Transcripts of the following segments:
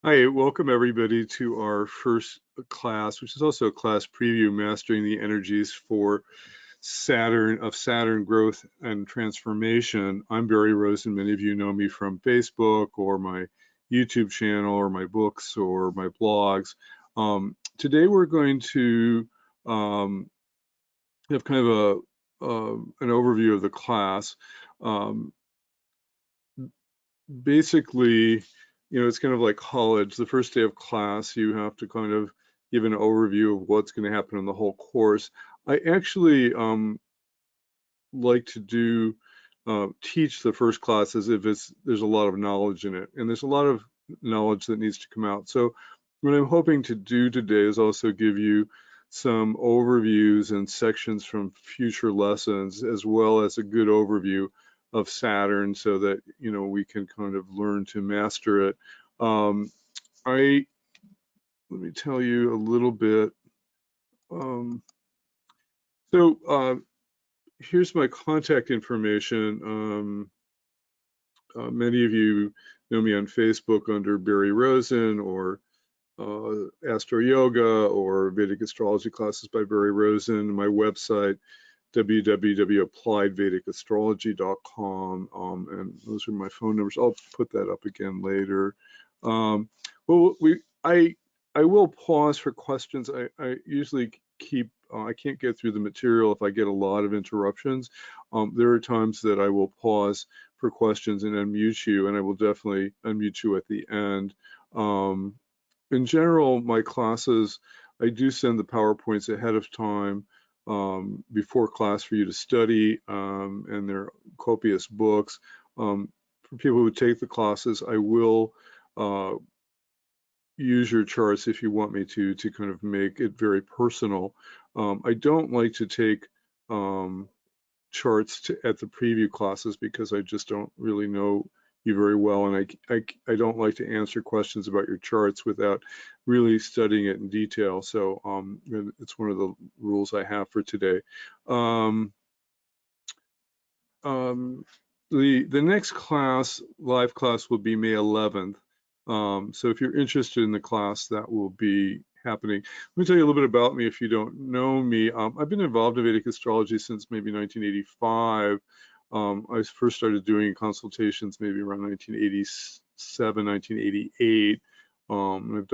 Hi, welcome everybody to our first class, which is also a class preview, Mastering the Energies for Saturn growth and transformation. I'm Barry Rosen. Many of you know me from Facebook or my YouTube channel or my books or my blogs. Today we're going to have kind of an overview of the class. Basically, it's kind of like college. The first day of class, you have to kind of give an overview of what's going to happen in the whole course. I actually like to teach the first class as if there's a lot of knowledge in it, and there's a lot of knowledge that needs to come out. So what I'm hoping to do today is also give you some overviews and sections from future lessons, as well as a good overview of Saturn, so that we can kind of learn to master it. Let me tell you a little bit. So here's my contact information. Many of you know me on Facebook under Barry Rosen, or Astro Yoga, or Vedic Astrology Classes by Barry Rosen. My website, www.appliedvedicastrology.com, and those are my phone numbers. I'll put that up again later. Well, I will pause for questions. I usually keep, I can't get through the material if I get a lot of interruptions. There are times that I will pause for questions and unmute you, and I will definitely unmute you at the end. In general, my classes, I do send the PowerPoints ahead of time before class for you to study, and there are copious books. For people who take the classes, I will use your charts if you want me to kind of make it very personal. I don't like to take charts at the preview classes because I just don't really know you very well, and I don't like to answer questions about your charts without really studying it in detail. So it's one of the rules I have for today. The next class, live class, will be May 11th. So if you're interested in the class, that will be happening. Let me tell you a little bit about me if you don't know me. I've been involved in Vedic astrology since maybe 1985. I first started doing consultations maybe around 1987, 1988. I've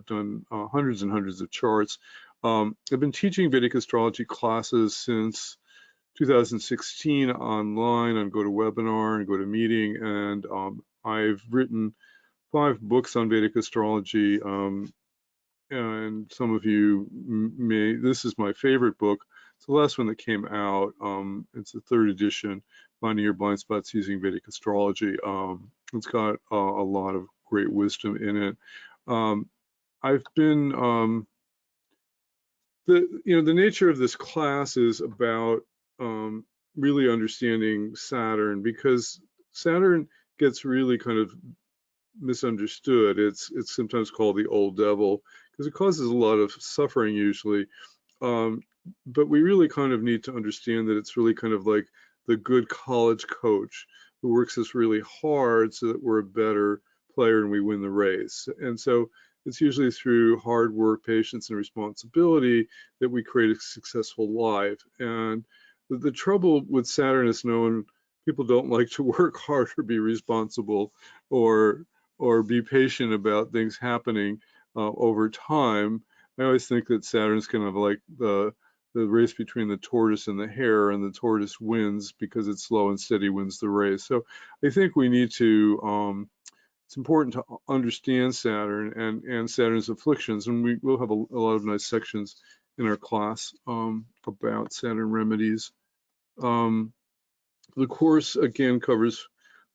done hundreds and hundreds of charts. I've been teaching Vedic astrology classes since 2016 online on GoToWebinar and GoToMeeting, and I've written 5 books on Vedic astrology, and some of you may, this is my favorite book. It's the last one that came out. It's the 3rd edition, Finding Your Blind Spots Using Vedic Astrology. It's got a lot of great wisdom in it. I've been, the nature of this class is about really understanding Saturn, because Saturn gets really kind of misunderstood. It's sometimes called the old devil because it causes a lot of suffering usually. But we really kind of need to understand that it's really kind of like the good college coach who works us really hard so that we're a better player and we win the race. And so it's usually through hard work, patience, and responsibility that we create a successful life. And the trouble with Saturn is people don't like to work hard or be responsible or be patient about things happening over time. I always think that Saturn's kind of like the race between the tortoise and the hare, and the tortoise wins because it's slow and steady wins the race. So I think we need to, it's important to understand Saturn and Saturn's afflictions, and we will have a lot of nice sections in our class about Saturn remedies. The course again covers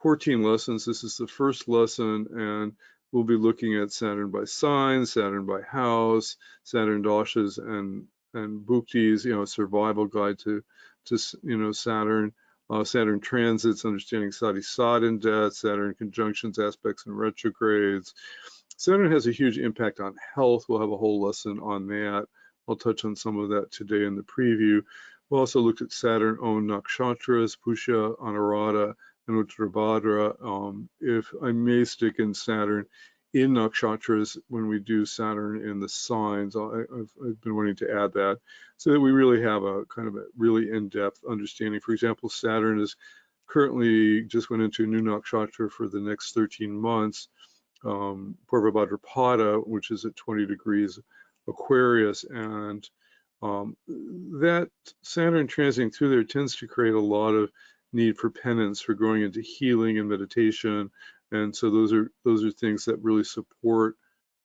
14 lessons. This is the first lesson, and we'll be looking at Saturn by sign, Saturn by house, Saturn dashas and bhuktis, survival guide to Saturn, Saturn transits, understanding sati and death, Saturn conjunctions, aspects, and retrogrades. Saturn has a huge impact on health. We'll have a whole lesson on that. I'll touch on some of that today in the preview. We also looked at Saturn-owned nakshatras, Pusha, Anuradha, and Uttarabhadra. If I may stick in Saturn in nakshatras when we do Saturn in the signs. I've been wanting to add that so that we really have a kind of a really in-depth understanding. For example, Saturn is currently just went into a new nakshatra for the next 13 months, Purva Bhadrapada, which is at 20 degrees Aquarius, and that Saturn transiting through there tends to create a lot of need for penance, for going into healing and meditation, and so those are things that really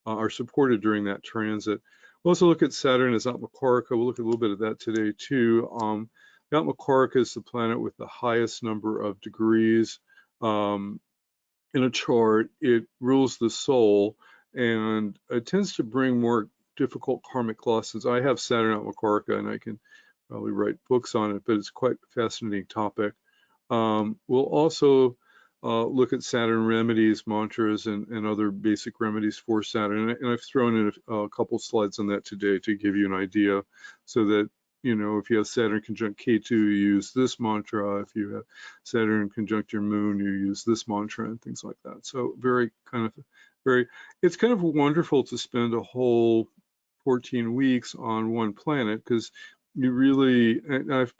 are supported during that transit. We'll also look at Saturn as Atma Karaka. We'll look a little bit at that today too. Atma Karaka is the planet with the highest number of degrees in a chart. It rules the soul, and it tends to bring more difficult karmic lessons. I have Saturn Atma Karaka, and I can probably write books on it, but it's quite a fascinating topic. We'll also look at Saturn remedies, mantras, and other basic remedies for Saturn. And I've thrown in a couple slides on that today to give you an idea, so that, you know, if you have Saturn conjunct K2, you use this mantra. If you have Saturn conjunct your moon, you use this mantra and things like that. So it's kind of wonderful to spend a whole 14 weeks on one planet, because you really, and I've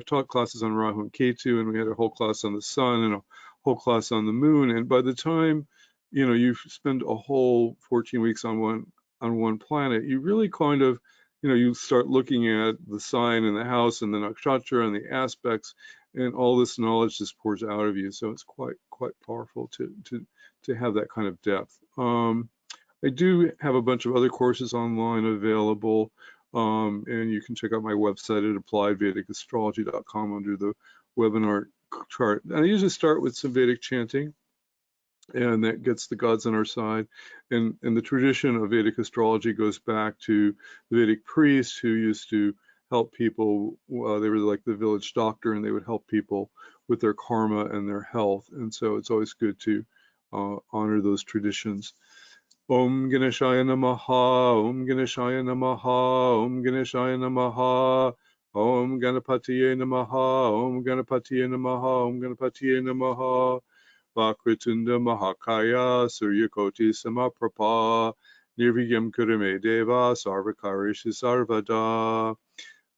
taught classes on Rahu and Ketu, and we had a whole class on the sun and a whole class on the moon. And by the time, you know, you spend a whole 14 weeks on one planet, you really kind of, you know, you start looking at the sign and the house and the nakshatra and the aspects, and all this knowledge just pours out of you. So it's quite powerful to have that kind of depth. I do have a bunch of other courses online available, and you can check out my website at appliedvedicastrology.com under the webinar chart. And I usually start with some Vedic chanting, and that gets the gods on our side. And the tradition of Vedic astrology goes back to the Vedic priests who used to help people. They were like the village doctor, and they would help people with their karma and their health. And so it's always good to honor those traditions. Om Ganeshaya Namaha, Om Ganeshaya Namaha, Om Ganeshaya Namaha, Om Ganapatiye Namaha, Om Ganapatiye Namaha, Om Ganapatiye Namaha, Vakritunda Mahakaya, Suryakoti Samaprapa, Nirvigyam Kurame Deva, Sarvakarishi Sarvada,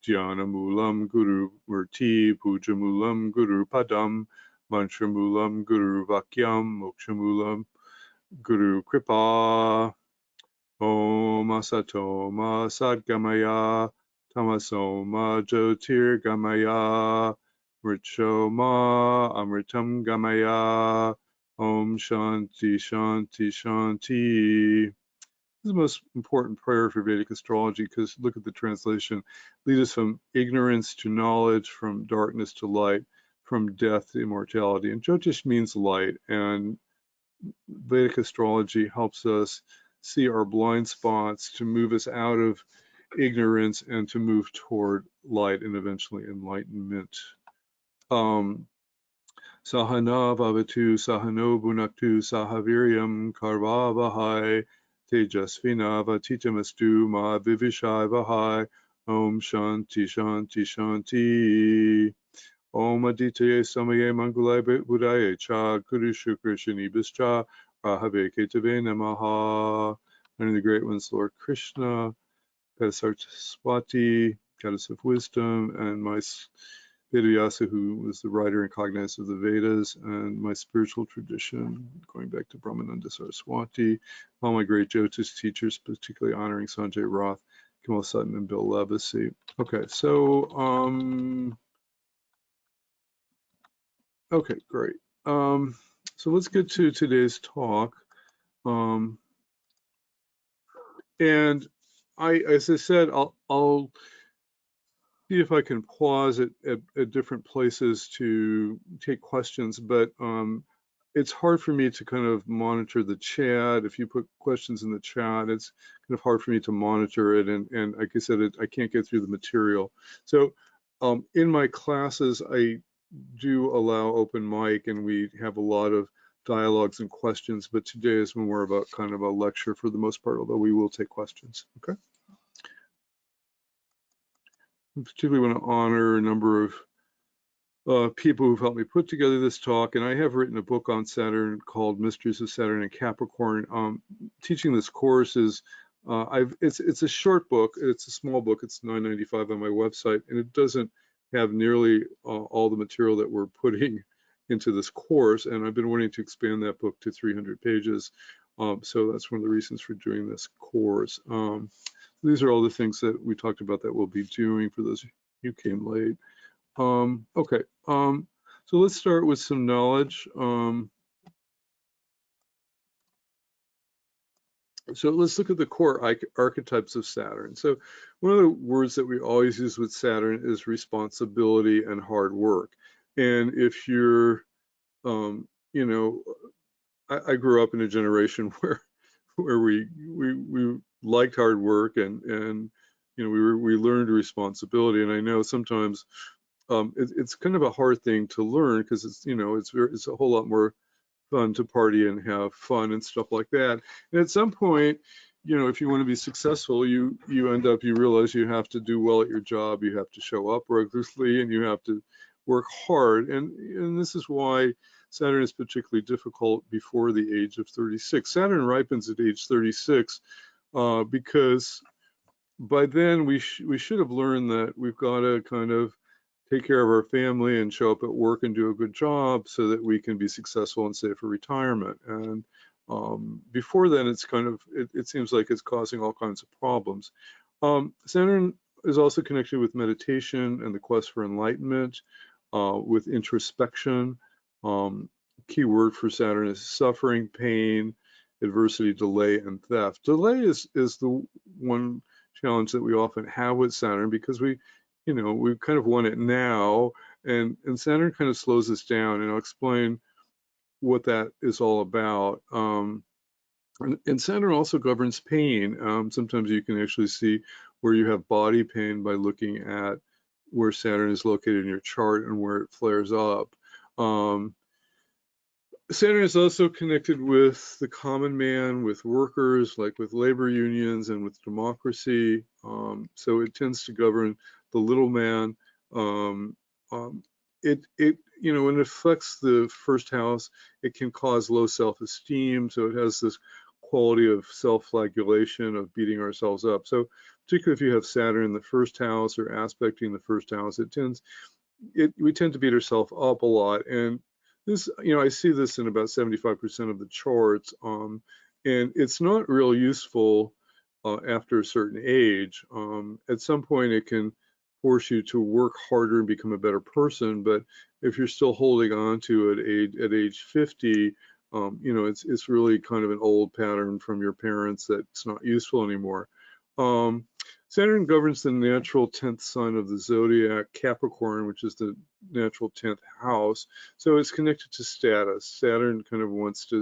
Jnanamulam Guru Murti, Pujamulam Guru Padam, Mantramulam Guru Vakyam, Mokshamulam Guru Kripa. Om Asatoma Sadgamaya, Tamasoma Jyotir Gamaya, Mrichoma Amritam Gamaya, Om Shanti Shanti Shanti. This is the most important prayer for Vedic astrology, because look at the translation. Lead us from ignorance to knowledge, from darkness to light, from death to immortality. And Jyotish means light, and Vedic astrology helps us see our blind spots, to move us out of ignorance and to move toward light and eventually enlightenment. Sahana Vavatu Sahano Bhunaktu Sahaviryam Karvavahai Tejasvina Vatitamastu Ma Vivishai Vahai Om Shanti Shanti Shanti. Om Aditya Samaye Mangulai Buddhaye Cha Guru Shukra Shanibhascha Rahave Ketave Namaha. Under the great ones, Lord Krishna, Goddess Saraswati, Goddess of Wisdom, and my Vedavyasa, who was the writer and cognizant of the Vedas, and my spiritual tradition, going back to Brahmananda Saraswati, all my great Jyotish teachers, particularly honoring Sanjay Roth, Kamal Sutton, and Bill Levacy. Okay, so okay, great. So let's get to today's talk. And as I said, I'll see if I can pause at different places to take questions, but it's hard for me to kind of monitor the chat. If you put questions in the chat, it's kind of hard for me to monitor it. And like I said, I can't get through the material. So in my classes, I do allow open mic, and we have a lot of dialogues and questions, but today is more about kind of a lecture for the most part, although we will take questions. Okay. I particularly want to honor a number of people who've helped me put together this talk, and I have written a book on Saturn called Mysteries of Saturn and Capricorn. Teaching this course is, it's a short book, it's a small book, it's $9.95 on my website, and it doesn't have nearly all the material that we're putting into this course, and I've been wanting to expand that book to 300 pages. So that's one of the reasons for doing this course. These are all the things that we talked about that we'll be doing for those who came late. Okay, so let's start with some knowledge. So let's look at the core archetypes of Saturn. So one of the words that we always use with Saturn is responsibility and hard work. And if you're, you know, I grew up in a generation where we liked hard work and you know we learned responsibility. And I know sometimes it's kind of a hard thing to learn because it's, you know, it's a whole lot more fun to party and have fun and stuff like that. And at some point, you know, if you want to be successful, you realize you have to do well at your job, you have to show up regularly, and you have to work hard. And this is why Saturn is particularly difficult before the age of 36. Saturn ripens at age 36 because by then we should have learned that we've got to kind of take care of our family and show up at work and do a good job so that we can be successful and save for retirement. And before then, it's kind of, it seems like it's causing all kinds of problems. Saturn is also connected with meditation and the quest for enlightenment, with introspection. Key word for Saturn is suffering, pain, adversity, delay, and theft. Delay is the one challenge that we often have with Saturn because we kind of want it now, and Saturn kind of slows us down, and I'll explain what that is all about. And Saturn also governs pain. Sometimes you can actually see where you have body pain by looking at where Saturn is located in your chart and where it flares up. Saturn is also connected with the common man, with workers, like with labor unions and with democracy. So it tends to govern the little man. When it affects the first house, it can cause low self-esteem. So it has this quality of self-flagellation, of beating ourselves up. So particularly if you have Saturn in the first house or aspecting the first house, we tend to beat ourselves up a lot. And this, I see this in about 75% of the charts, and it's not real useful after a certain age. At some point, it can force you to work harder and become a better person, but if you're still holding on to it at age 50, it's really kind of an old pattern from your parents that's not useful anymore. Saturn governs the natural 10th sign of the zodiac, Capricorn, which is the natural 10th house. So it's connected to status. Saturn kind of wants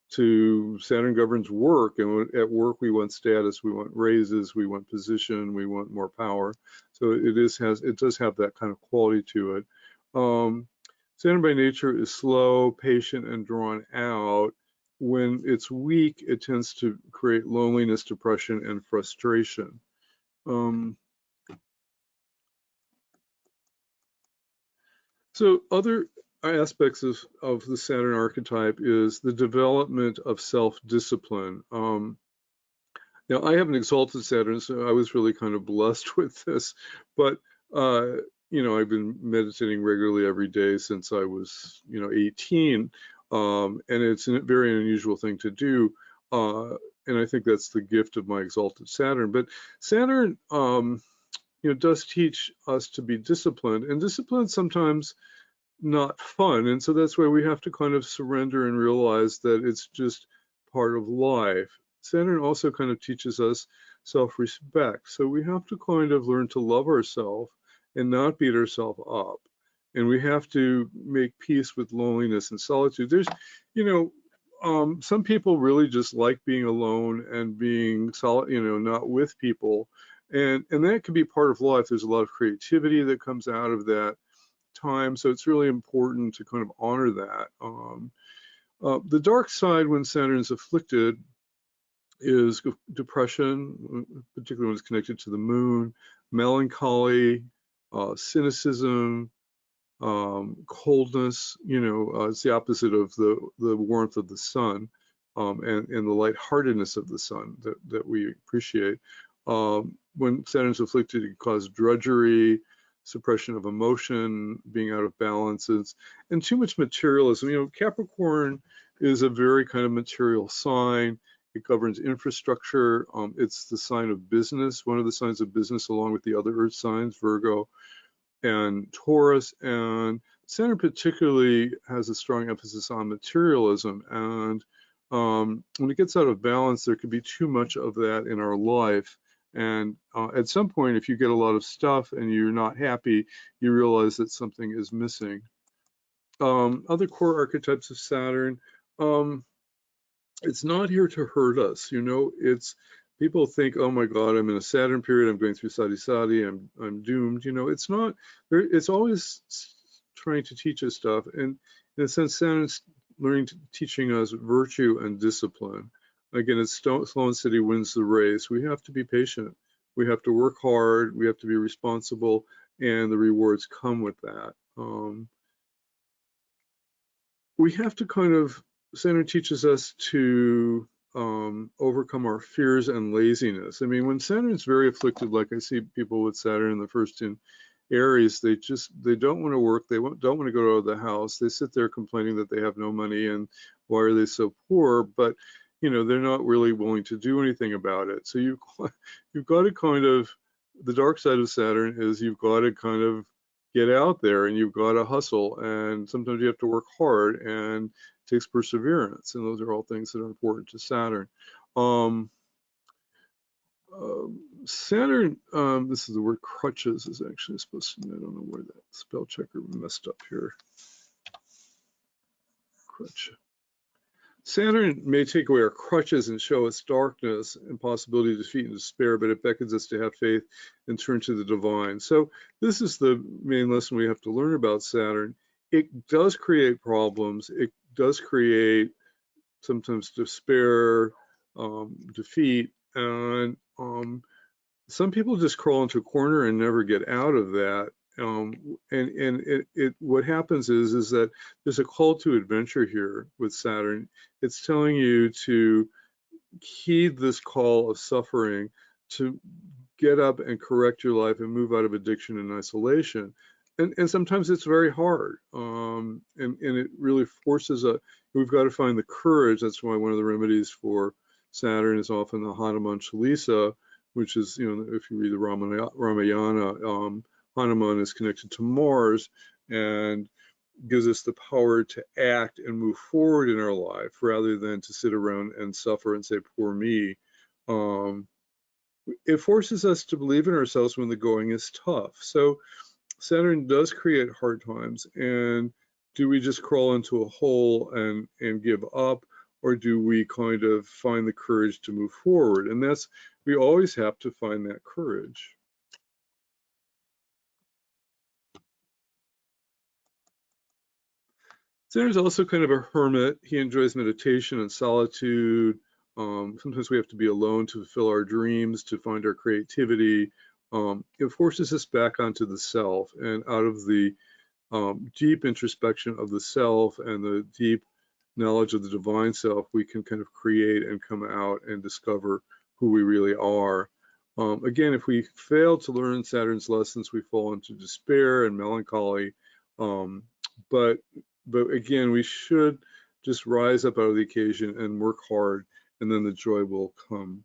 Saturn governs work, and at work we want status, we want raises, we want position, we want more power. So it does have that kind of quality to it. Saturn by nature is slow, patient, and drawn out. When it's weak, it tends to create loneliness, depression, and frustration. So other aspects of the Saturn archetype is the development of self-discipline. Now, I have an exalted Saturn, so I was really kind of blessed with this, but I've been meditating regularly every day since I was 18, and it's a very unusual thing to do, and I think that's the gift of my exalted Saturn. But Saturn does teach us to be disciplined, and discipline sometimes not fun. And so that's why we have to kind of surrender and realize that it's just part of life. Saturn also kind of teaches us self-respect. So we have to kind of learn to love ourselves and not beat ourselves up. And we have to make peace with loneliness and solitude. There's, some people really just like being alone and being not with people. And that can be part of life. There's a lot of creativity that comes out of that time, so it's really important to kind of honor that. The dark side when Saturn's afflicted is depression, particularly when it's connected to the moon, melancholy, cynicism, coldness, it's the opposite of the warmth of the sun, and the lightheartedness of the sun that we appreciate. When Saturn's afflicted, it can cause drudgery, suppression of emotion, being out of balance, and too much materialism. Capricorn is a very kind of material sign. It governs infrastructure. It's the sign of business, one of the signs of business, along with the other earth signs, Virgo and Taurus. And Saturn particularly has a strong emphasis on materialism. And when it gets out of balance, there could be too much of that in our life. And at some point, if you get a lot of stuff and you're not happy, you realize that something is missing. Other core archetypes of Saturn, it's not here to hurt us. It's people think, oh my God, I'm in a Saturn period, I'm going through sadi, I'm doomed. It's not. It's always trying to teach us stuff. And in a sense, Saturn's teaching us virtue and discipline. Again, it's slow and steady wins the race. We have to be patient. We have to work hard. We have to be responsible, and the rewards come with that. We have to Saturn teaches us to overcome our fears and laziness. I mean, when Saturn's very afflicted, like I see people with Saturn in the first in Aries, they don't want to work. They don't want to go out of the house. They sit there complaining that they have no money and why are they so poor? But they're not really willing to do anything about it. So you've got to the dark side of Saturn is you've got to get out there and you've got to hustle, and sometimes you have to work hard, and it takes perseverance, and those are all things that are important to Saturn. Saturn, this is the word crutches is actually supposed to, I don't know where that spell checker messed up here. Crutch. Saturn may take away our crutches and show us darkness, impossibility, defeat, and despair, but it beckons us to have faith and turn to the divine. So this is the main lesson we have to learn about Saturn. It does create problems. It does create sometimes despair, defeat, and some people just crawl into a corner and never get out of that. What happens is that there's a call to adventure here with Saturn. It's telling you to heed this call of suffering, to get up and correct your life and move out of addiction and isolation. And sometimes it's very hard. And it really forces we've got to find the courage. That's why one of the remedies for Saturn is often the Hanuman Chalisa, which is, if you read the Ramayana, Hanuman is connected to Mars and gives us the power to act and move forward in our life rather than to sit around and suffer and say, poor me. It forces us to believe in ourselves when the going is tough. So Saturn does create hard times. And do we just crawl into a hole and give up? Or do we find the courage to move forward? And we always have to find that courage. Saturn's also kind of a hermit. He enjoys meditation and solitude. Sometimes we have to be alone to fulfill our dreams, to find our creativity. It forces us back onto the self and out of the deep introspection of the self and the deep knowledge of the divine self, we can kind of create and come out and discover who we really are. Again, if we fail to learn Saturn's lessons, we fall into despair and melancholy. But again, we should just rise up out of the occasion and work hard, and then the joy will come.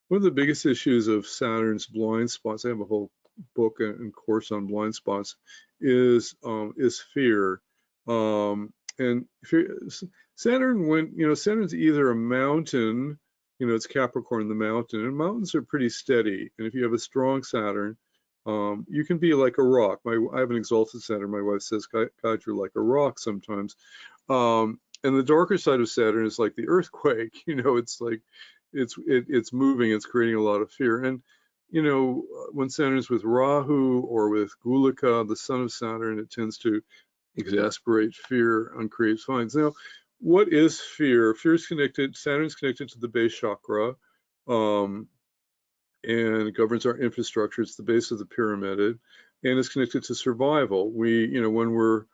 One of the biggest issues of Saturn's blind spots, I have a whole book and course on blind spots, is fear. And Saturn, Saturn's either a mountain, it's Capricorn, the mountain, and mountains are pretty steady. And if you have a strong Saturn, you can be like a rock. I have an exalted Saturn. My wife says, God, you're like a rock sometimes. And the darker side of Saturn is like the earthquake. It's like it's moving. It's creating a lot of fear. And when Saturn's with Rahu or with Gulika, the son of Saturn, it tends to exasperate fear and create signs. Now, what is fear? Fear is Saturn's connected to the base chakra, and it governs our infrastructure. It's the base of the pyramid. and it's connected to survival. When we're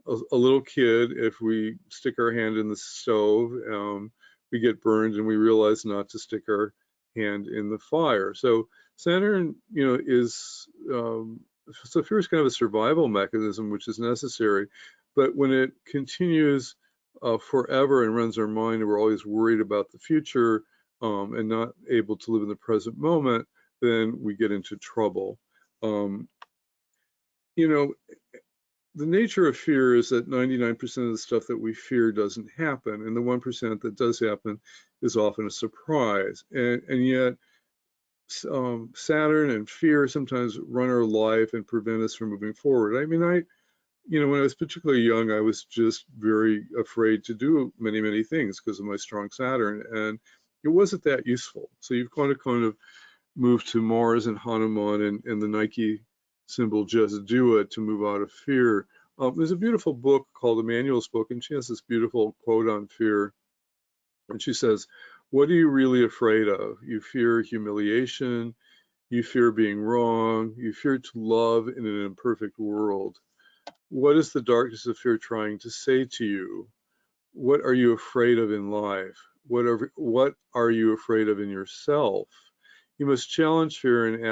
a little kid, if we stick our hand in the stove, we get burned and we realize not to stick our hand in the fire. So Saturn, so fear is kind of a survival mechanism, which is necessary. But when it continues forever and runs our mind, and we're always worried about the future and not able to live in the present moment, then we get into trouble. The nature of fear is that 99% of the stuff that we fear doesn't happen, and the 1% that does happen is often a surprise. And yet, Saturn and fear sometimes run our life and prevent us from moving forward. I mean, when I was particularly young, I was just very afraid to do many, many things because of my strong Saturn, and it wasn't that useful. So you've kind of moved to Mars and Hanuman and the Nike symbol, just do it, to move out of fear. There's a beautiful book called Emmanuel's Book, and she has this beautiful quote on fear. And she says, what are you really afraid of? You fear humiliation, you fear being wrong, you fear to love in an imperfect world. What is the darkness of fear trying to say to you? What are you afraid of in life? What are you afraid of in yourself? You must challenge fear and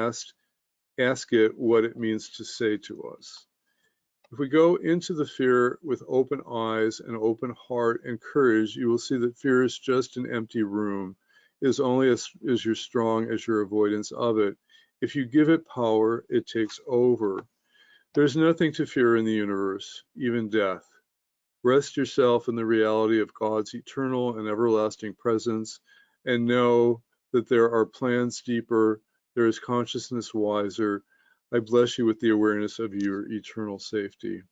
ask it what it means to say to us. If we go into the fear with open eyes and open heart and courage, you will see that fear is just an empty room. It is only as you're strong as your avoidance of it. If you give it power, it takes over. There's nothing to fear in the universe, even death. Rest yourself in the reality of God's eternal and everlasting presence, and know that there are plans deeper, there is consciousness wiser. I bless you with the awareness of your eternal safety.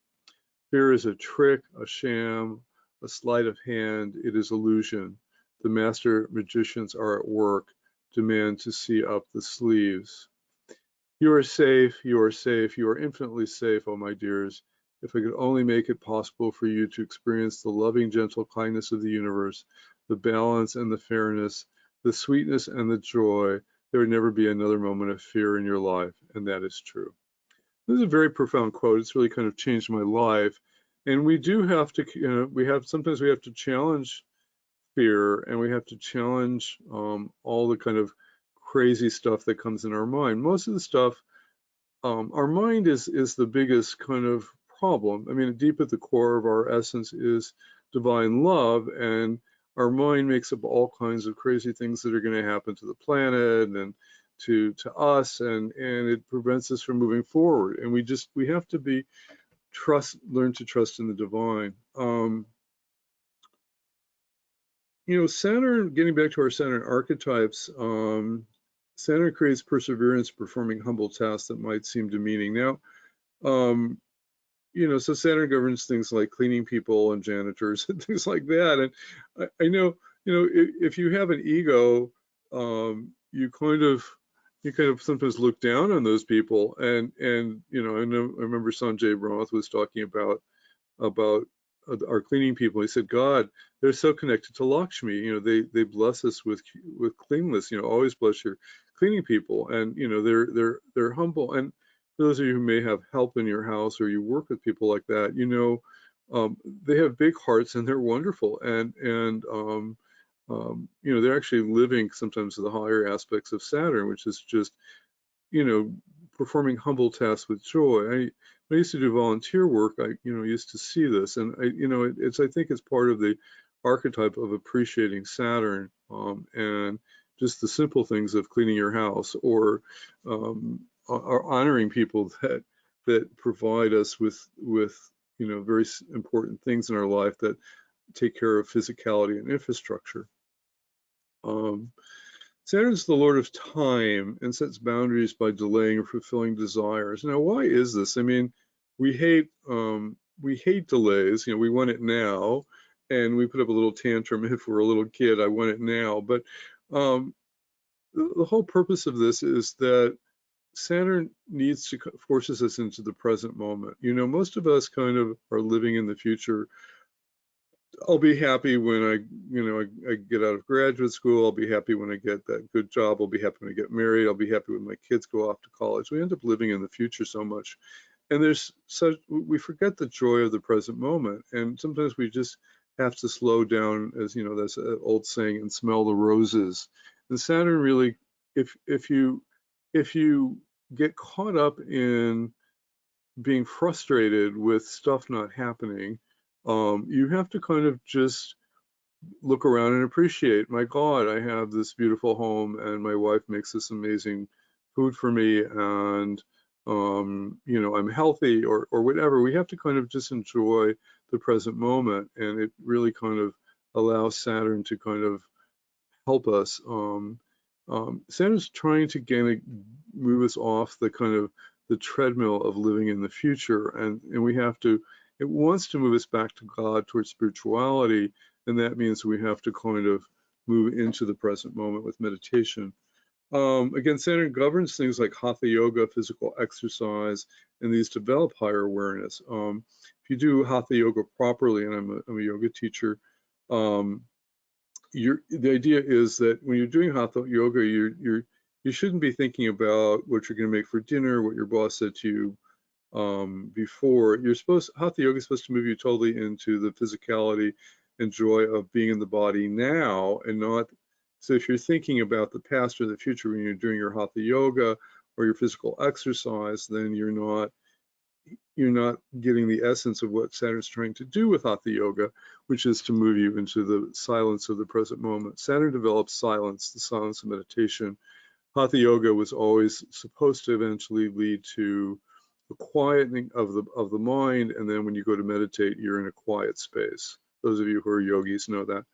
Fear is a trick, a sham, a sleight of hand. It is illusion. The master magicians are at work, demand to see up the sleeves. You are safe, you are safe, you are infinitely safe, oh my dears. If I could only make it possible for you to experience the loving, gentle kindness of the universe, the balance and the fairness, the sweetness and the joy, there would never be another moment of fear in your life, and that is true. This is a very profound quote. It's really kind of changed my life. And we do have to, sometimes we have to challenge fear, and we have to challenge all the kind of crazy stuff that comes in our mind. Most of the stuff, our mind is the biggest kind of problem. I mean, deep at the core of our essence is divine love, and our mind makes up all kinds of crazy things that are going to happen to the planet and to us, and it prevents us from moving forward. And we have to learn to trust in the divine. Saturn, getting back to our Saturn archetypes, Saturn creates perseverance, performing humble tasks that might seem demeaning. Now, so Saturn governs things like cleaning people and janitors and things like that. And I know, if you have an ego, you kind of sometimes look down on those people. And I remember Sanjay Roth was talking about our cleaning people. He said, God, they're so connected to Lakshmi. They bless us with cleanliness. Always bless your cleaning people, and they're humble. And for those of you who may have help in your house or you work with people like that, they have big hearts and they're wonderful, and they're actually living sometimes the higher aspects of Saturn, which is just performing humble tasks with joy. I used to do volunteer work. I used to see this, and I think it's part of the archetype of appreciating Saturn, and just the simple things of cleaning your house, or honoring people that provide us with very important things in our life that take care of physicality and infrastructure. Saturn's the Lord of time and sets boundaries by delaying or fulfilling desires. Now, why is this? I mean, we hate delays. We want it now, and we put up a little tantrum if we're a little kid. I want it now. But the whole purpose of this is that Saturn forces us into the present moment. Most of us kind of are living in the future I'll be happy when I get out of graduate school. I'll be happy when I get that good job. I'll be happy when I get married. I'll be happy when my kids go off to college. We end up living in the future so much. And we forget the joy of the present moment. And sometimes we just have to slow down, as you know, that's an old saying, and smell the roses. And Saturn really, if you get caught up in being frustrated with stuff not happening, you have to kind of just look around and appreciate, my God, I have this beautiful home and my wife makes this amazing food for me, and I'm healthy, or whatever. We have to kind of just enjoy the present moment, and it really kind of allows Saturn to kind of help us. Saturn's trying to move us off the kind of the treadmill of living in the future, and it wants to move us back to God, towards spirituality, and that means we have to kind of move into the present moment with meditation. Again, Saturn governs things like hatha yoga, physical exercise, and these develop higher awareness. If you do hatha yoga properly, and I'm a yoga teacher, the idea is that when you're doing hatha yoga, you shouldn't be thinking about what you're going to make for dinner, what your boss said to you before. Hatha yoga is supposed to move you totally into the physicality and joy of being in the body now, and not. So if you're thinking about the past or the future when you're doing your hatha yoga or your physical exercise, then you're not getting the essence of what Saturn's trying to do with hatha yoga, which is to move you into the silence of the present moment. Saturn develops silence, the silence of meditation. Hatha yoga was always supposed to eventually lead to the quietening of the mind, and then when you go to meditate, you're in a quiet space. Those of you who are yogis know that.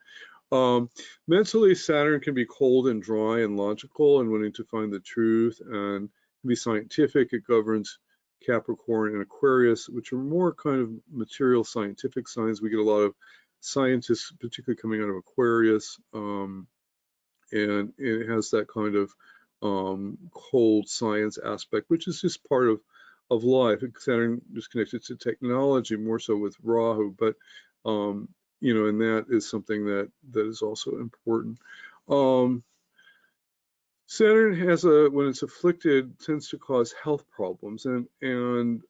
Mentally, Saturn can be cold and dry and logical and wanting to find the truth, and can be scientific. It governs Capricorn and Aquarius, which are more kind of material scientific signs. We get a lot of scientists, particularly coming out of Aquarius, and it has that kind of cold science aspect, which is just part of life. Saturn is connected to technology, more so with Rahu, but and that is something that is also important. Saturn when it's afflicted, tends to cause health problems, and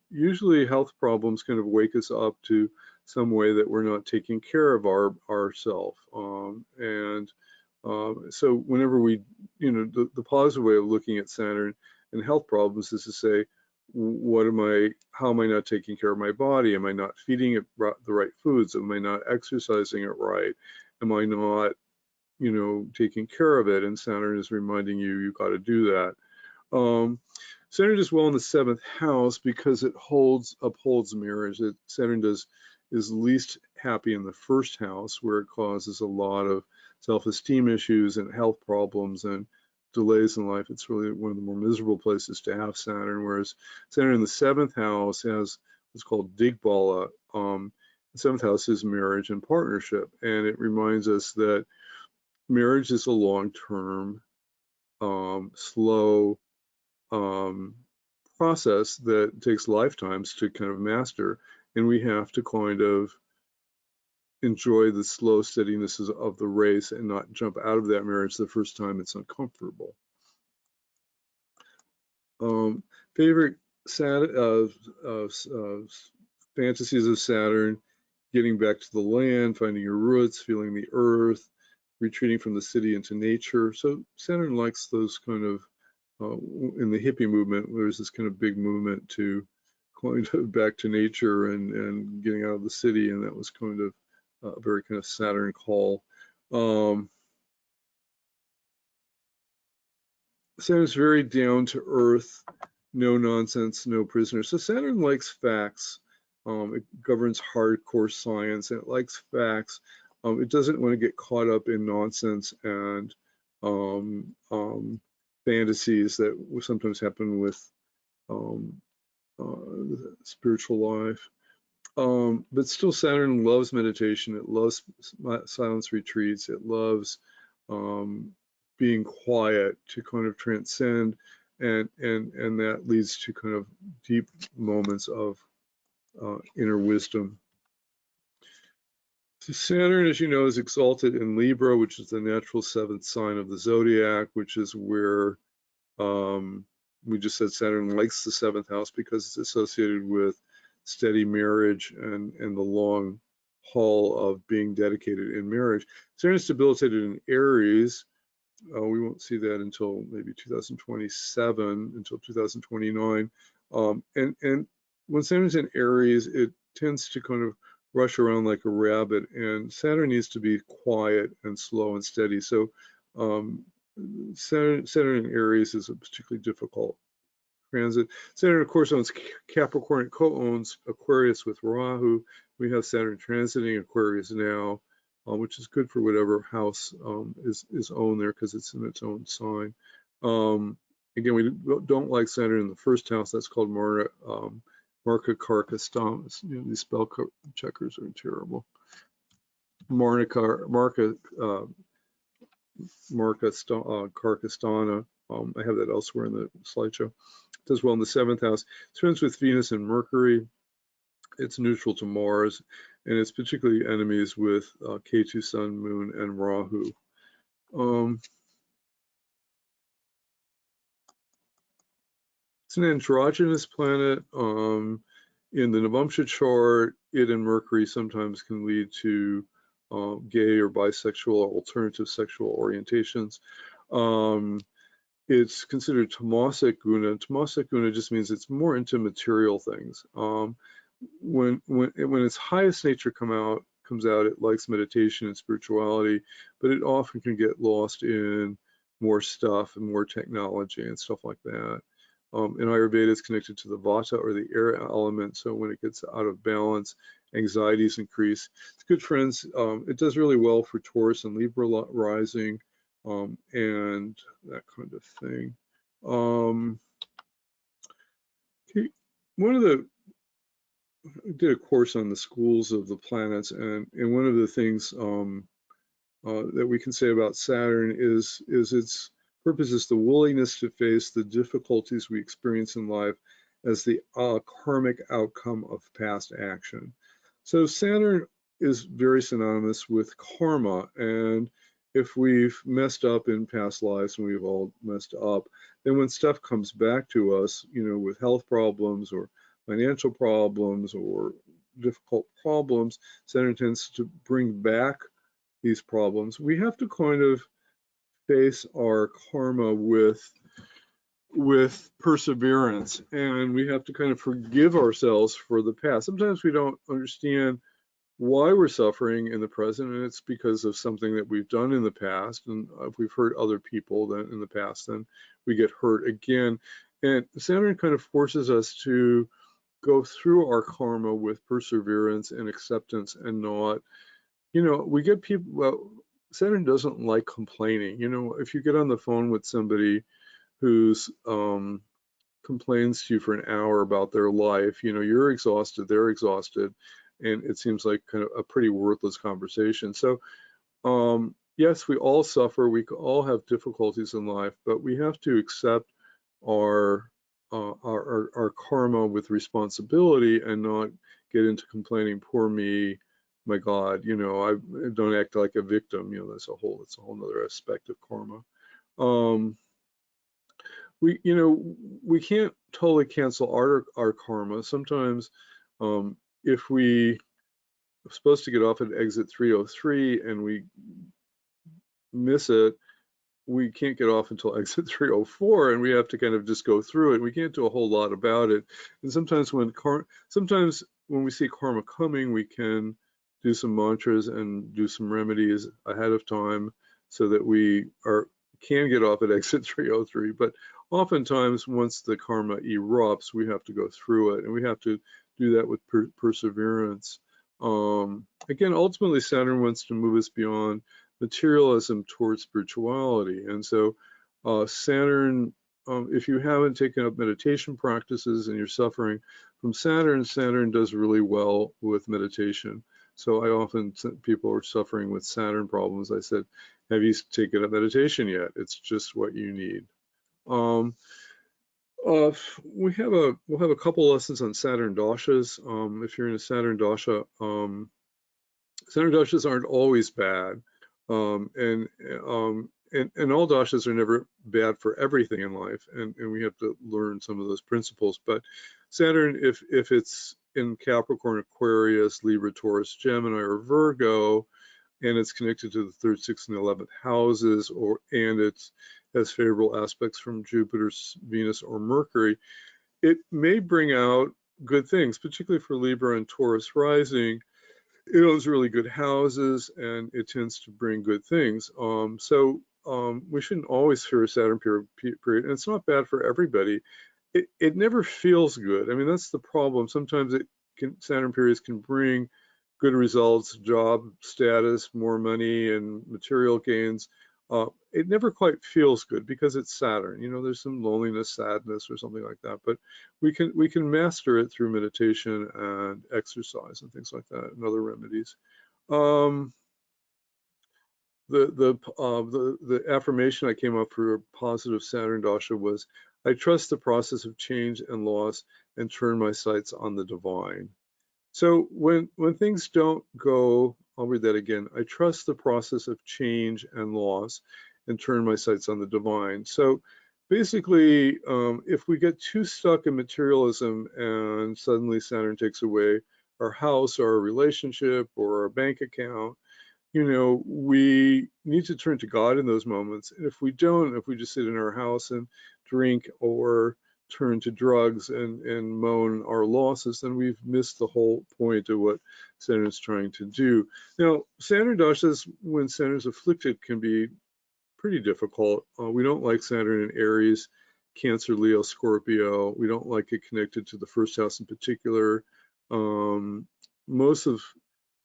usually health problems kind of wake us up to some way that we're not taking care of ourselves. So whenever the positive way of looking at Saturn and health problems is to say, how am I not taking care of my body? Am I not feeding it the right foods? Am I not exercising it right? Am I not, taking care of it? And Saturn is reminding you got to do that. Saturn does well in the 7th house because it upholds marriage. Saturn is least happy in the 1st house, where it causes a lot of self-esteem issues and health problems and delays in life. It's really one of the more miserable places to have Saturn, whereas Saturn in the 7th house has what's called Digbala. The 7th house is marriage and partnership, and it reminds us that marriage is a long-term, slow process that takes lifetimes to kind of master, and we have to kind of enjoy the slow steadiness of the race and not jump out of that marriage the first time it's uncomfortable. Favorite fantasies of Saturn: getting back to the land, finding your roots, feeling the earth, retreating from the city into nature. So Saturn likes those kind of, in the hippie movement, there's this kind of big movement to going back to nature and getting out of the city, and that was kind of a very kind of Saturn call. Saturn's very down to earth, no nonsense, no prisoners. So Saturn likes facts. It governs hardcore science, and it likes facts. It doesn't want to get caught up in nonsense and fantasies that sometimes happen with spiritual life. But still, Saturn loves meditation. It loves silence retreats. It loves being quiet to kind of transcend, and that leads to kind of deep moments of inner wisdom. So Saturn, as you know, is exalted in Libra, which is the natural seventh sign of the zodiac, which is where we just said Saturn likes the seventh house because it's associated with steady marriage and the long haul of being dedicated in marriage. Saturn is debilitated in Aries. We won't see that until maybe 2027, until 2029. And when Saturn's in Aries, it tends to kind of rush around like a rabbit, and Saturn needs to be quiet and slow and steady. So Saturn in Aries is a particularly difficult transit. Saturn, of course, owns Capricorn. It co-owns Aquarius with Rahu. We have Saturn transiting Aquarius now, which is good for whatever house is owned there because it's in its own sign. Again, we don't like Saturn in the first house. That's called Marka Karaka. You know, these spell checkers are terrible. Marka Karkastana. I have that elsewhere in the slideshow. It does well in the seventh house. It's friends with Venus and Mercury. It's neutral to Mars, and it's particularly enemies with Ketu, Sun, Moon, and Rahu. It's an androgynous planet. In the Navamsha chart, it and Mercury sometimes can lead to gay or bisexual or alternative sexual orientations. It's considered tamasic guna. Tamasic guna just means it's more into material things. When its highest nature comes out, it likes meditation and spirituality, but it often can get lost in more stuff and more technology and stuff like that. In Ayurveda, it's connected to the vata or the air element. So when it gets out of balance, anxieties increase. It's good friends. It does really well for Taurus and Libra rising and that kind of thing. I did a course on the schools of the planets, and one of the things that we can say about Saturn is its purpose is the willingness to face the difficulties we experience in life as the karmic outcome of past action. So Saturn is very synonymous with karma, and if we've messed up in past lives, and we've all messed up, then when stuff comes back to us, you know, with health problems or financial problems or difficult problems, Saturn tends to bring back these problems. We have to kind of face our karma with perseverance, and we have to kind of forgive ourselves for the past. Sometimes we don't understand why we're suffering in the present, and it's because of something that we've done in the past, and if we've hurt other people then in the past, then we get hurt again. And Saturn kind of forces us to go through our karma with perseverance and acceptance, and not, you know, we get people, well, Saturn doesn't like complaining. You know, if you get on the phone with somebody who's complains to you for an hour about their life, you know, you're exhausted, they're exhausted, and it seems like kind of a pretty worthless conversation. So yes, we all suffer, we all have difficulties in life, but we have to accept our karma with responsibility and not get into complaining, poor me, my God, you know, I don't act like a victim. You know, it's a whole other aspect of karma. We can't totally cancel our karma. Sometimes if we are supposed to get off at exit 303 and we miss it, we can't get off until exit 304, and we have to kind of just go through it. We can't do a whole lot about it. And sometimes when we see karma coming, we can do some mantras and do some remedies ahead of time so that we can get off at exit 303. But oftentimes, once the karma erupts, we have to go through it, and we have to do that with perseverance. Again, ultimately, Saturn wants to move us beyond materialism towards spirituality. And so Saturn, if you haven't taken up meditation practices and you're suffering from Saturn, Saturn does really well with meditation. So I often, people are suffering with Saturn problems, I said, have you taken up meditation yet? It's just what you need. We'll have a couple lessons on Saturn dashas. If you're in a Saturn dasha, Saturn dashas aren't always bad, and all dashas are never bad for everything in life, and we have to learn some of those principles. But Saturn, if it's in Capricorn, Aquarius, Libra, Taurus, Gemini, or Virgo, and it's connected to the 3rd, 6th, and 11th houses, and it has favorable aspects from Jupiter, Venus, or Mercury, it may bring out good things, particularly for Libra and Taurus rising. It owns really good houses, and it tends to bring good things. We shouldn't always fear a Saturn period, and it's not bad for everybody. It never feels good. I mean, that's the problem. Sometimes Saturn periods can bring good results, job status, more money, and material gains. It never quite feels good because it's Saturn. You know, there's some loneliness, sadness, or something like that. But we can master it through meditation and exercise and things like that, and other remedies. The affirmation I came up for a positive Saturn dasha was, I trust the process of change and loss and turn my sights on the divine. So when things don't go, I'll read that again. I trust the process of change and loss and turn my sights on the divine. So basically, if we get too stuck in materialism and suddenly Saturn takes away our house or our relationship or our bank account, you know, we need to turn to God in those moments. And if we don't, if we just sit in our house and drink or turn to drugs and moan our losses, then we've missed the whole point of what Saturn is trying to do. Now, Saturn dashas, when Saturn is afflicted, can be pretty difficult. We don't like Saturn in Aries, Cancer, Leo, Scorpio. We don't like it connected to the 1st house in particular. Most of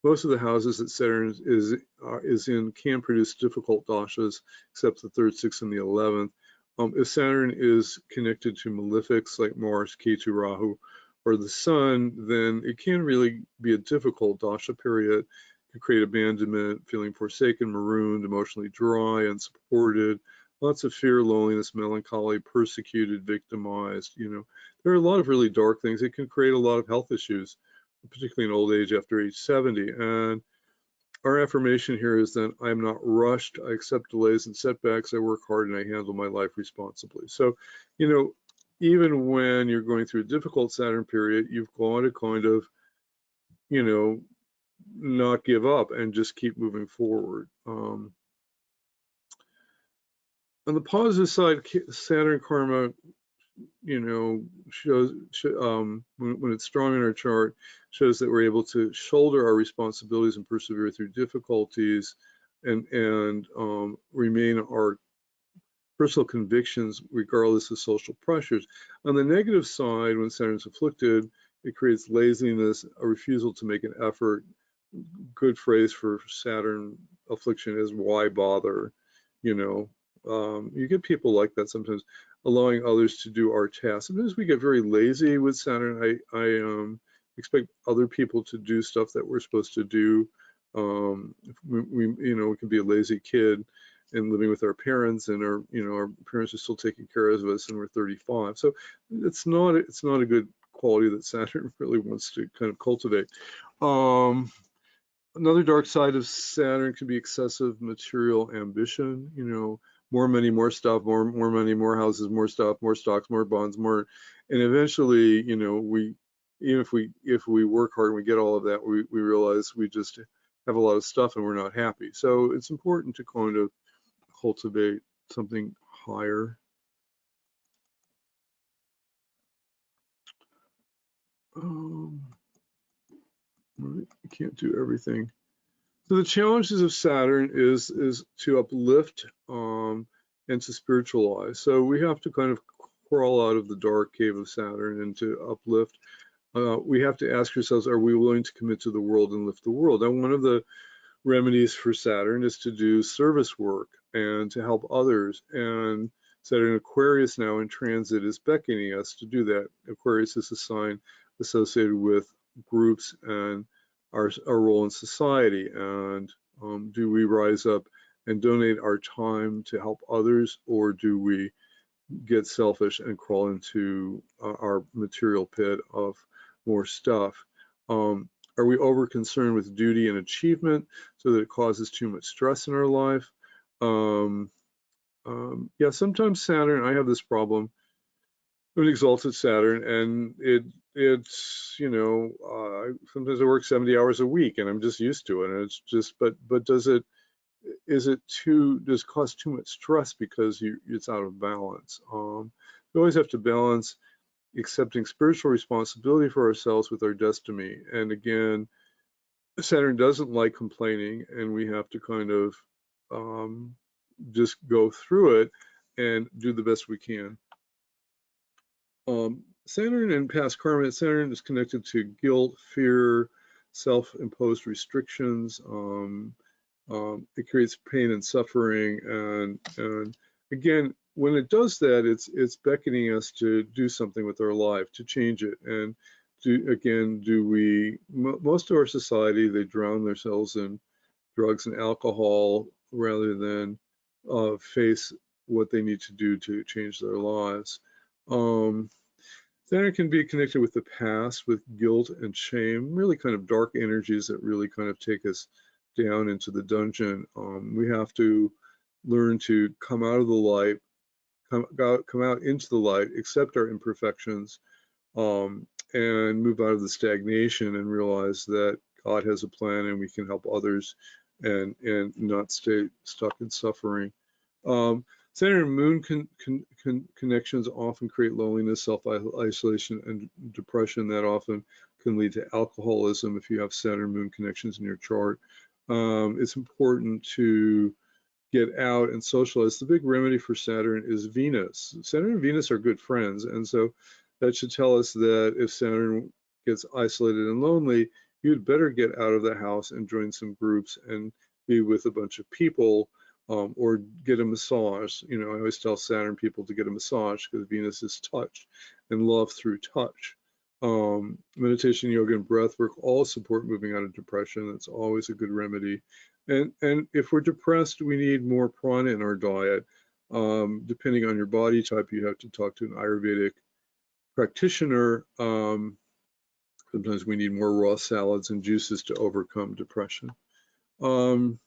the houses that Saturn is in can produce difficult dashas, except the 3rd, 6th, and the 11th. If Saturn is connected to malefics like Mars, Ketu, Rahu, or the Sun, then it can really be a difficult dasha period. It can create abandonment, feeling forsaken, marooned, emotionally dry, unsupported, lots of fear, loneliness, melancholy, persecuted, victimized. You know, there are a lot of really dark things. It can create a lot of health issues, particularly in old age after age 70. And our affirmation here is that I'm not rushed, I accept delays and setbacks, I work hard, and I handle my life responsibly. So, you know, even when you're going through a difficult Saturn period, you've got to kind of, you know, not give up and just keep moving forward. On the positive side, Saturn karma, you know, when it's strong in our chart, shows that we're able to shoulder our responsibilities and persevere through difficulties and remain our personal convictions regardless of social pressures. On the negative side, when Saturn's afflicted, it creates laziness, a refusal to make an effort. Good phrase for Saturn affliction is, why bother? You know, you get people like that sometimes, allowing others to do our tasks. Sometimes we get very lazy with Saturn. I expect other people to do stuff that we're supposed to do. You know, we can be a lazy kid and living with our parents, and our parents are still taking care of us, and we're 35. So it's not a good quality that Saturn really wants to kind of cultivate. Another dark side of Saturn can be excessive material ambition. You know, more money, more stuff, more money, more houses, more stuff, more stocks, more bonds, more, and eventually, you know, even if we work hard and we get all of that, we realize we just have a lot of stuff and we're not happy. So it's important to kind of cultivate something higher. You can't do everything. So the challenges of Saturn is to uplift and to spiritualize. So we have to kind of crawl out of the dark cave of Saturn and to uplift. We have to ask ourselves, are we willing to commit to the world and lift the world? And one of the remedies for Saturn is to do service work and to help others. And Saturn Aquarius now in transit is beckoning us to do that. Aquarius is a sign associated with groups and our role in society. And do we rise up and donate our time to help others, or do we get selfish and crawl into our material pit of more stuff? Are we over concerned with duty and achievement so that it causes too much stress in our life? Yeah, sometimes Saturn, I have this problem with exalted Saturn, and it's sometimes I work 70 hours a week and I'm just used to it, and it's just but does it cause too much stress because it's out of balance? We always have to balance accepting spiritual responsibility for ourselves with our destiny. And again, Saturn doesn't like complaining, and we have to kind of just go through it and do the best we can. Saturn and past karma. Saturn is connected to guilt, fear, self-imposed restrictions. It creates pain and suffering, and again, when it does that, it's beckoning us to do something with our life, to change it. And most of our society, they drown themselves in drugs and alcohol rather than face what they need to do to change their lives. Saturn can be connected with the past, with guilt and shame, really kind of dark energies that really kind of take us down into the dungeon. We have to learn to come out of the light, come out into the light, accept our imperfections, and move out of the stagnation and realize that God has a plan and we can help others and not stay stuck in suffering. Saturn and Moon connections often create loneliness, self-isolation, and depression. That often can lead to alcoholism if you have Saturn Moon connections in your chart. It's important to get out and socialize. The big remedy for Saturn is Venus. Saturn and Venus are good friends, and so that should tell us that if Saturn gets isolated and lonely, you'd better get out of the house and join some groups and be with a bunch of people, or get a massage. I always tell Saturn people to get a massage because Venus is touch and love through touch. Meditation, yoga, and breath work all support moving out of depression. That's always a good remedy. And if we're depressed, we need more prana in our diet. Depending on your body type, you have to talk to an Ayurvedic practitioner. Sometimes we need more raw salads and juices to overcome depression. I'm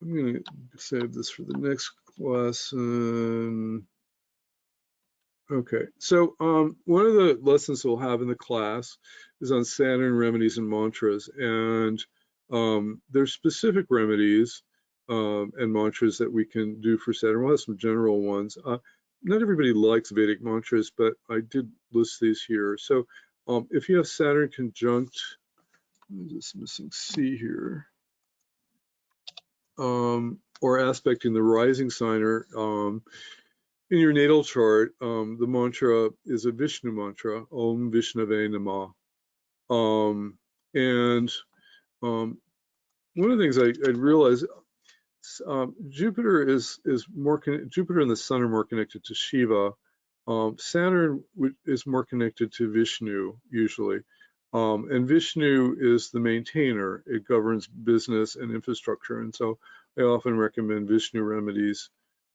going to save this for the next lesson. Okay, so one of the lessons we'll have in the class is on Saturn remedies and mantras, and there's specific remedies and mantras that we can do for Saturn. We'll have some general ones. Not everybody likes Vedic mantras, but I did list these here. So if you have Saturn conjunct, I'm just missing C here, or aspecting the rising sign, or in your natal chart, the mantra is a Vishnu mantra, Om Vishnave Namah. One of the things I realized, Jupiter Jupiter and the Sun are more connected to Shiva. Saturn is more connected to Vishnu usually, and Vishnu is the maintainer. It governs business and infrastructure, and so I often recommend Vishnu remedies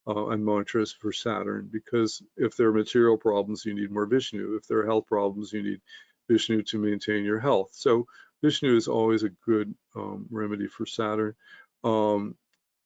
and mantras for Saturn, because if there are material problems, you need more Vishnu. If there are health problems, you need Vishnu to maintain your health. So Vishnu is always a good remedy for Saturn. And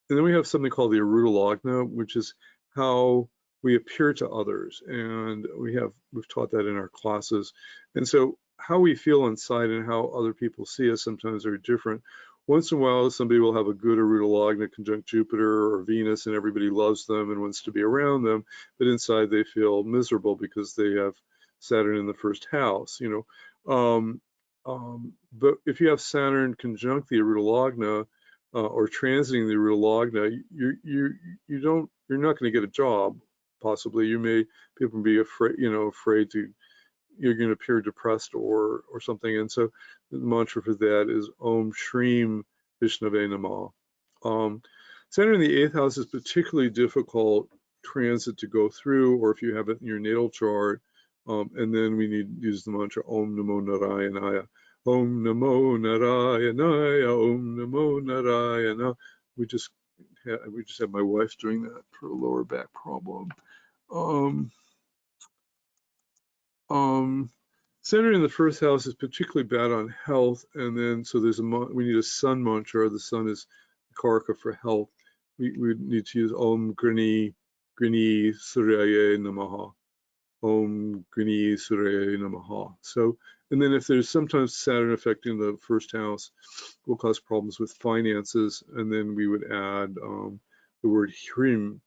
then we have something called the Arudalagna, which is how we appear to others, and we've taught that in our classes. And so how we feel inside and how other people see us sometimes are different. Once in a while, somebody will have a good Arudalagna conjunct Jupiter or Venus, and everybody loves them and wants to be around them, but inside they feel miserable because they have Saturn in the first house. But if you have Saturn conjunct the Arudalagna, or transiting the Arudalagna, you're not going to get a job. Possibly, people may be afraid you're going to appear depressed or something. And so the mantra for that is Om Shrim Vishnave Namah. Saturn in the 8th house is particularly difficult transit to go through, or if you have it in your natal chart, and then we need to use the mantra Om Namo Narayanaya. Om Namo Narayanaya, Om Namo Narayana. We just had my wife doing that for a lower back problem. Saturn in the first house is particularly bad on health, and then so we need a sun mantra. The sun is Karaka for health. We need to use Om Grini Suryaye Namaha. Om Grini Suryaye Namaha. So, and then if there's sometimes Saturn affecting the first house, will cause problems with finances, and then we would add the word Hrim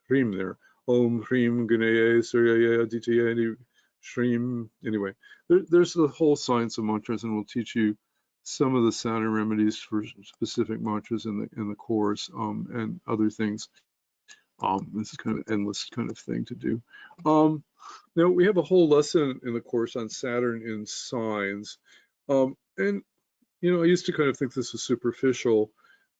there. Om Hrim Ganaye Suryaye Adityaye Shrim. Anyway, there's the whole science of mantras, and we'll teach you some of the Saturn remedies for specific mantras in the course, and other things. This is kind of an endless kind of thing to do. Now we have a whole lesson in the course on Saturn in signs, and I used to kind of think this was superficial,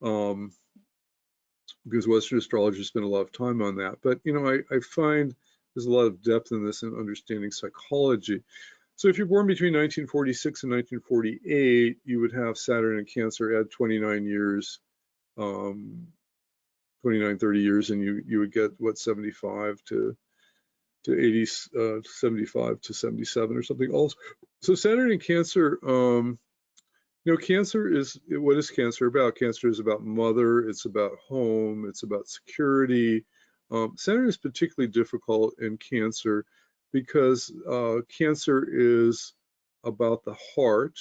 because Western astrologers spend a lot of time on that. But I find there's a lot of depth in this in understanding psychology. So if you're born between 1946 and 1948, you would have Saturn in Cancer, add 29 years, 29, 30 years, and you would get what, 75 to 80, 75 to 77 or something. Also, so Saturn in Cancer, Cancer is, what is Cancer about? Cancer is about mother, it's about home, it's about security. Saturn is particularly difficult in Cancer because Cancer is about the heart,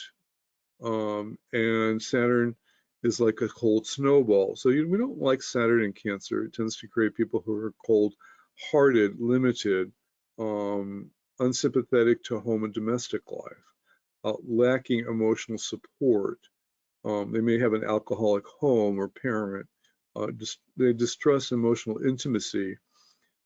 and Saturn is like a cold snowball. So we don't like Saturn in Cancer. It tends to create people who are cold-hearted, limited, unsympathetic to home and domestic life. Lacking emotional support. They may have an alcoholic home or parent. They distrust emotional intimacy.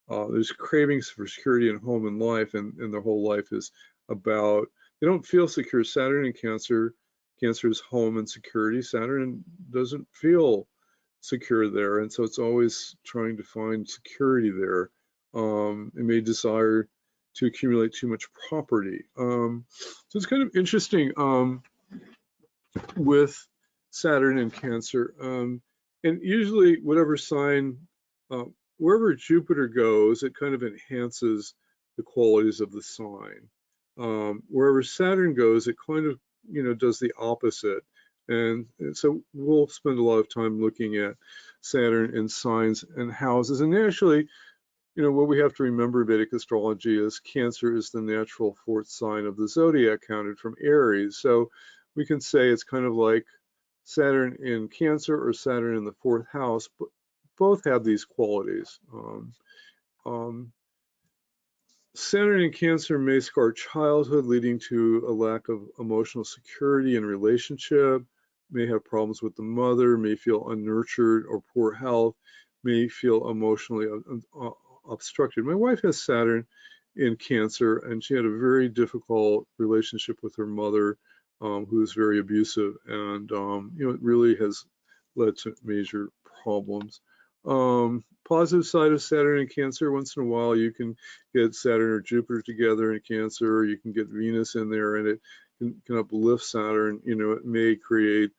There's cravings for security in home and life, and their whole life is about, they don't feel secure. Saturn in Cancer, Cancer is home and security. Saturn doesn't feel secure there, and so it's always trying to find security there. It may desire to accumulate too much property. So it's kind of interesting with Saturn and Cancer. And usually whatever sign, wherever Jupiter goes, it kind of enhances the qualities of the sign. Wherever Saturn goes, it kind of, does the opposite. And so we'll spend a lot of time looking at Saturn in signs and houses. And actually, what we have to remember in Vedic astrology is Cancer is the natural fourth sign of the zodiac, counted from Aries. So we can say it's kind of like Saturn in Cancer or Saturn in the fourth house, but both have these qualities. Saturn in Cancer may scar childhood, leading to a lack of emotional security in relationship, may have problems with the mother, may feel unnurtured or poor health, may feel emotionally obstructed. My wife has Saturn in Cancer, and she had a very difficult relationship with her mother, who was very abusive, and it really has led to major problems. Positive side of Saturn in Cancer, once in a while you can get Saturn or Jupiter together in Cancer, or you can get Venus in there, and it can uplift Saturn. It may create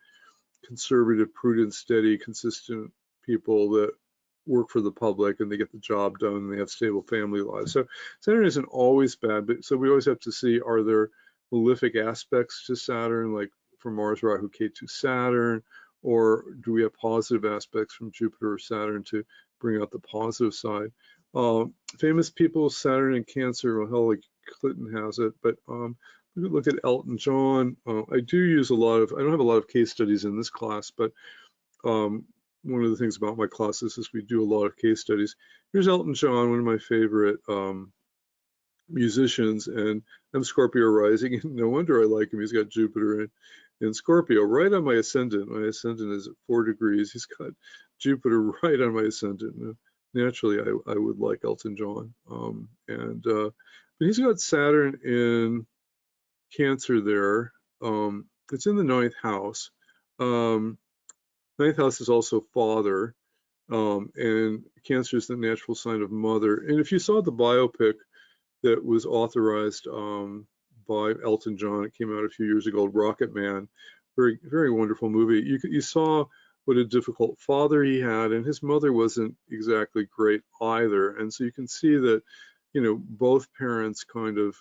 conservative, prudent, steady, consistent people that work for the public, and they get the job done, and they have stable family lives. So Saturn isn't always bad, but so we always have to see, are there malefic aspects to Saturn, like from Mars, Rahu, Ketu, Saturn, or do we have positive aspects from Jupiter or Saturn to bring out the positive side? Famous people, Saturn and Cancer, well, Hillary Clinton has it, but we could look at Elton John. I do use I don't have a lot of case studies in this class, but one of the things about my classes is we do a lot of case studies. Here's Elton John, one of my favorite musicians, and I'm Scorpio rising, and no wonder I like him. He's got Jupiter in Scorpio right on my ascendant. My ascendant is at 4 degrees. He's got Jupiter right on my ascendant. Naturally, I would like Elton John. But he's got Saturn in Cancer there. It's in the 9th house. 9th house is also father, and Cancer is the natural sign of mother. And if you saw the biopic that was authorized by Elton John, it came out a few years ago, Rocket Man, very, very wonderful movie. You saw what a difficult father he had, and his mother wasn't exactly great either. And so you can see that, both parents kind of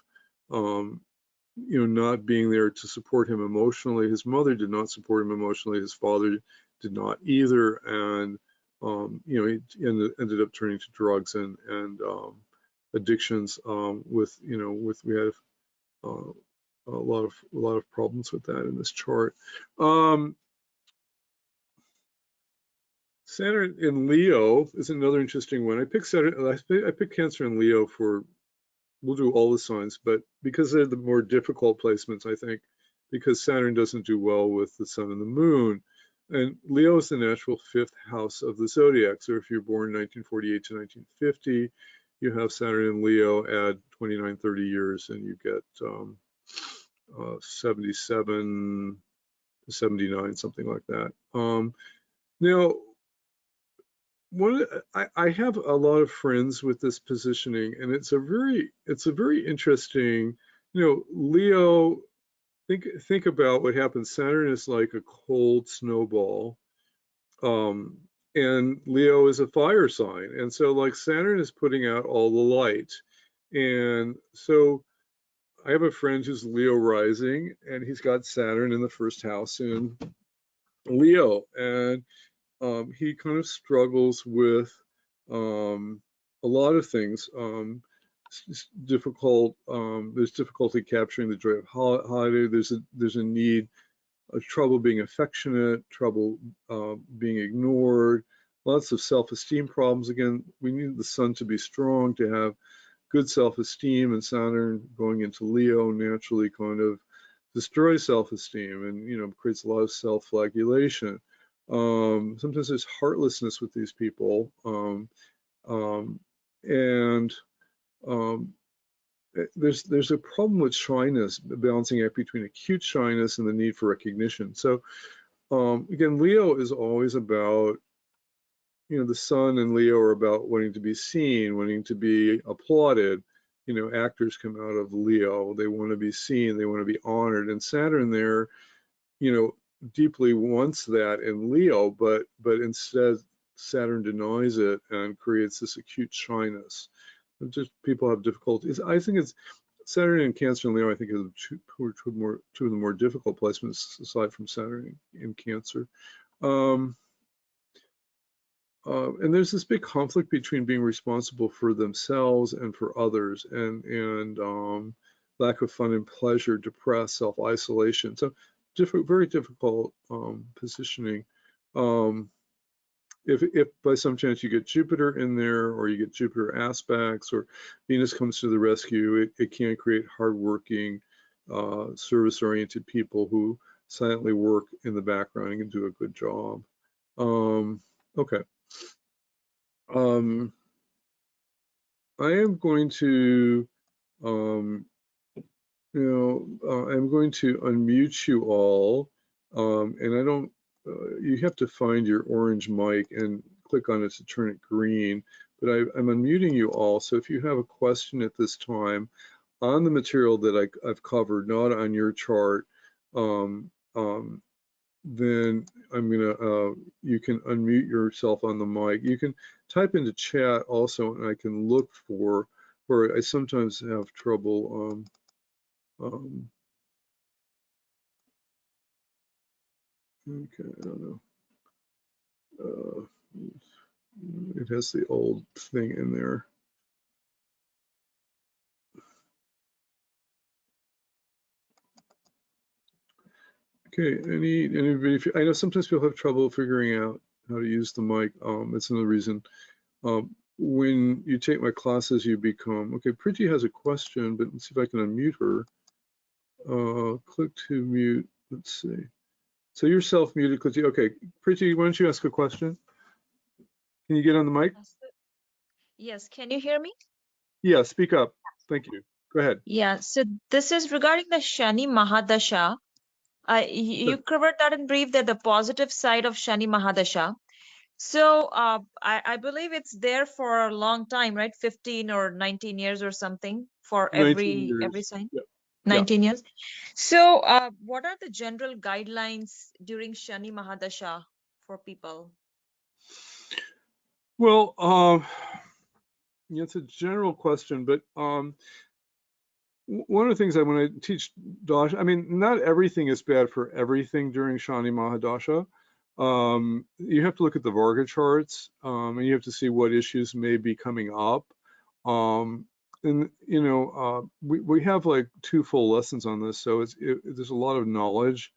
not being there to support him emotionally. His mother did not support him emotionally. His father did not either, and he ended up turning to drugs and addictions. We had a lot of problems with that in this chart. Saturn in Leo is another interesting one. I picked Cancer in Leo for, we'll do all the signs, but because they're the more difficult placements, I think, because Saturn doesn't do well with the sun and the moon. And Leo is the natural 5th house of the zodiac. So if you're born 1948 to 1950, you have Saturn in Leo, add 29, 30 years, and you get 77 to 79, something like that. Now, I have a lot of friends with this positioning, and it's a very interesting, Leo, think about what happens. Saturn is like a cold snowball, and Leo is a fire sign, and so like Saturn is putting out all the light. And so I have a friend who's Leo rising, and he's got Saturn in the 1st house in Leo, and he kind of struggles with a lot of things. There's difficulty capturing the joy of holiday. There's a need, trouble being affectionate, trouble being ignored, lots of self-esteem problems. Again, we need the sun to be strong to have good self-esteem, and Saturn going into Leo naturally kind of destroys self-esteem and creates a lot of self-flagellation. Sometimes there's heartlessness with these people, and there's a problem with shyness, balancing act between acute shyness and the need for recognition. So again, Leo is always about, the sun and Leo are about wanting to be seen, wanting to be applauded. Actors come out of Leo, they want to be seen, they want to be honored, and Saturn there, deeply wants that in Leo, but instead Saturn denies it and creates this acute shyness. Just people have difficulties. I think it's Saturn and Cancer and Leo, I think, are two of the more difficult placements aside from Saturn in Cancer. And there's this big conflict between being responsible for themselves and for others, and lack of fun and pleasure, depressed, self-isolation. So very difficult positioning. If by some chance you get Jupiter in there, or you get Jupiter aspects, or Venus comes to the rescue, it can create hardworking, service-oriented people who silently work in the background and can do a good job. Okay. I am going to, I'm going to unmute you all, and I don't, you have to find your orange mic and click on it to turn it green, but I'm unmuting you all. So if you have a question at this time on the material that I've covered, not on your chart, then I'm gonna, you can unmute yourself on the mic. You can type into chat also, and I can look for, where I sometimes have trouble. Okay, I don't know. It has the old thing in there. Okay, anybody? I know sometimes people have trouble figuring out how to use the mic. That's another reason. When you take my classes, you become, okay, Priti has a question, but let's see if I can unmute her. Click to mute, let's see. So you're self-muted, Priti. Okay, Priti, why don't you ask a question? Can you get on the mic? Yes, can you hear me? Yeah, speak up. Thank you. Go ahead. Yeah, so this is regarding the Shani Mahadasha. You covered that in brief, that the positive side of Shani Mahadasha. So I believe it's there for a long time, right? 15 or 19 years or something for every sign. Yep. 19 years. So what are the general guidelines during Shani Mahadasha for people? Well, yeah, it's a general question, but one of the things when I teach dasha, I mean, not everything is bad for everything during Shani Mahadasha. You have to look at the Varga charts, and you have to see what issues may be coming up. And we have like 2 full lessons on this, so there's a lot of knowledge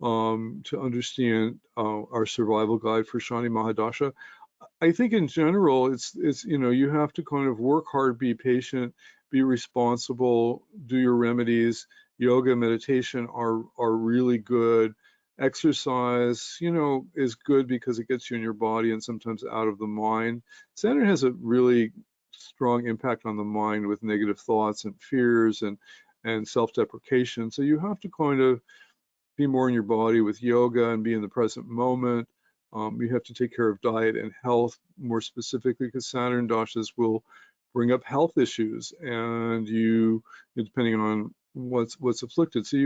to understand our survival guide for Shani Mahadasha. I think in general, it's you have to kind of work hard, be patient, be responsible, do your remedies. Yoga, meditation are really good. Exercise, is good because it gets you in your body and sometimes out of the mind. Saturn has a really strong impact on the mind with negative thoughts and fears and self-deprecation. So you have to kind of be more in your body with yoga and be in the present moment. You have to take care of diet and health more specifically because Saturn dashas will bring up health issues, and depending on what's afflicted. So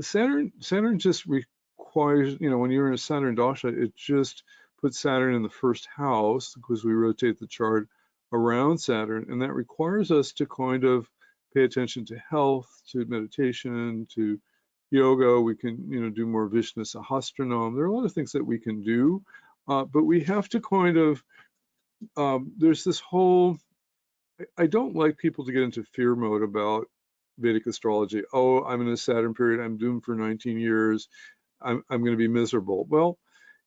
Saturn just requires, when you're in a Saturn dasha, it just puts Saturn in the first house because we rotate the chart around Saturn, and that requires us to kind of pay attention to health, to meditation, to yoga. We can, do more Vishnu Sahasranam. There are a lot of things that we can do, but we have to kind of, there's this whole, I don't like people to get into fear mode about Vedic astrology. Oh, I'm in a Saturn period. I'm doomed for 19 years. I'm going to be miserable. Well,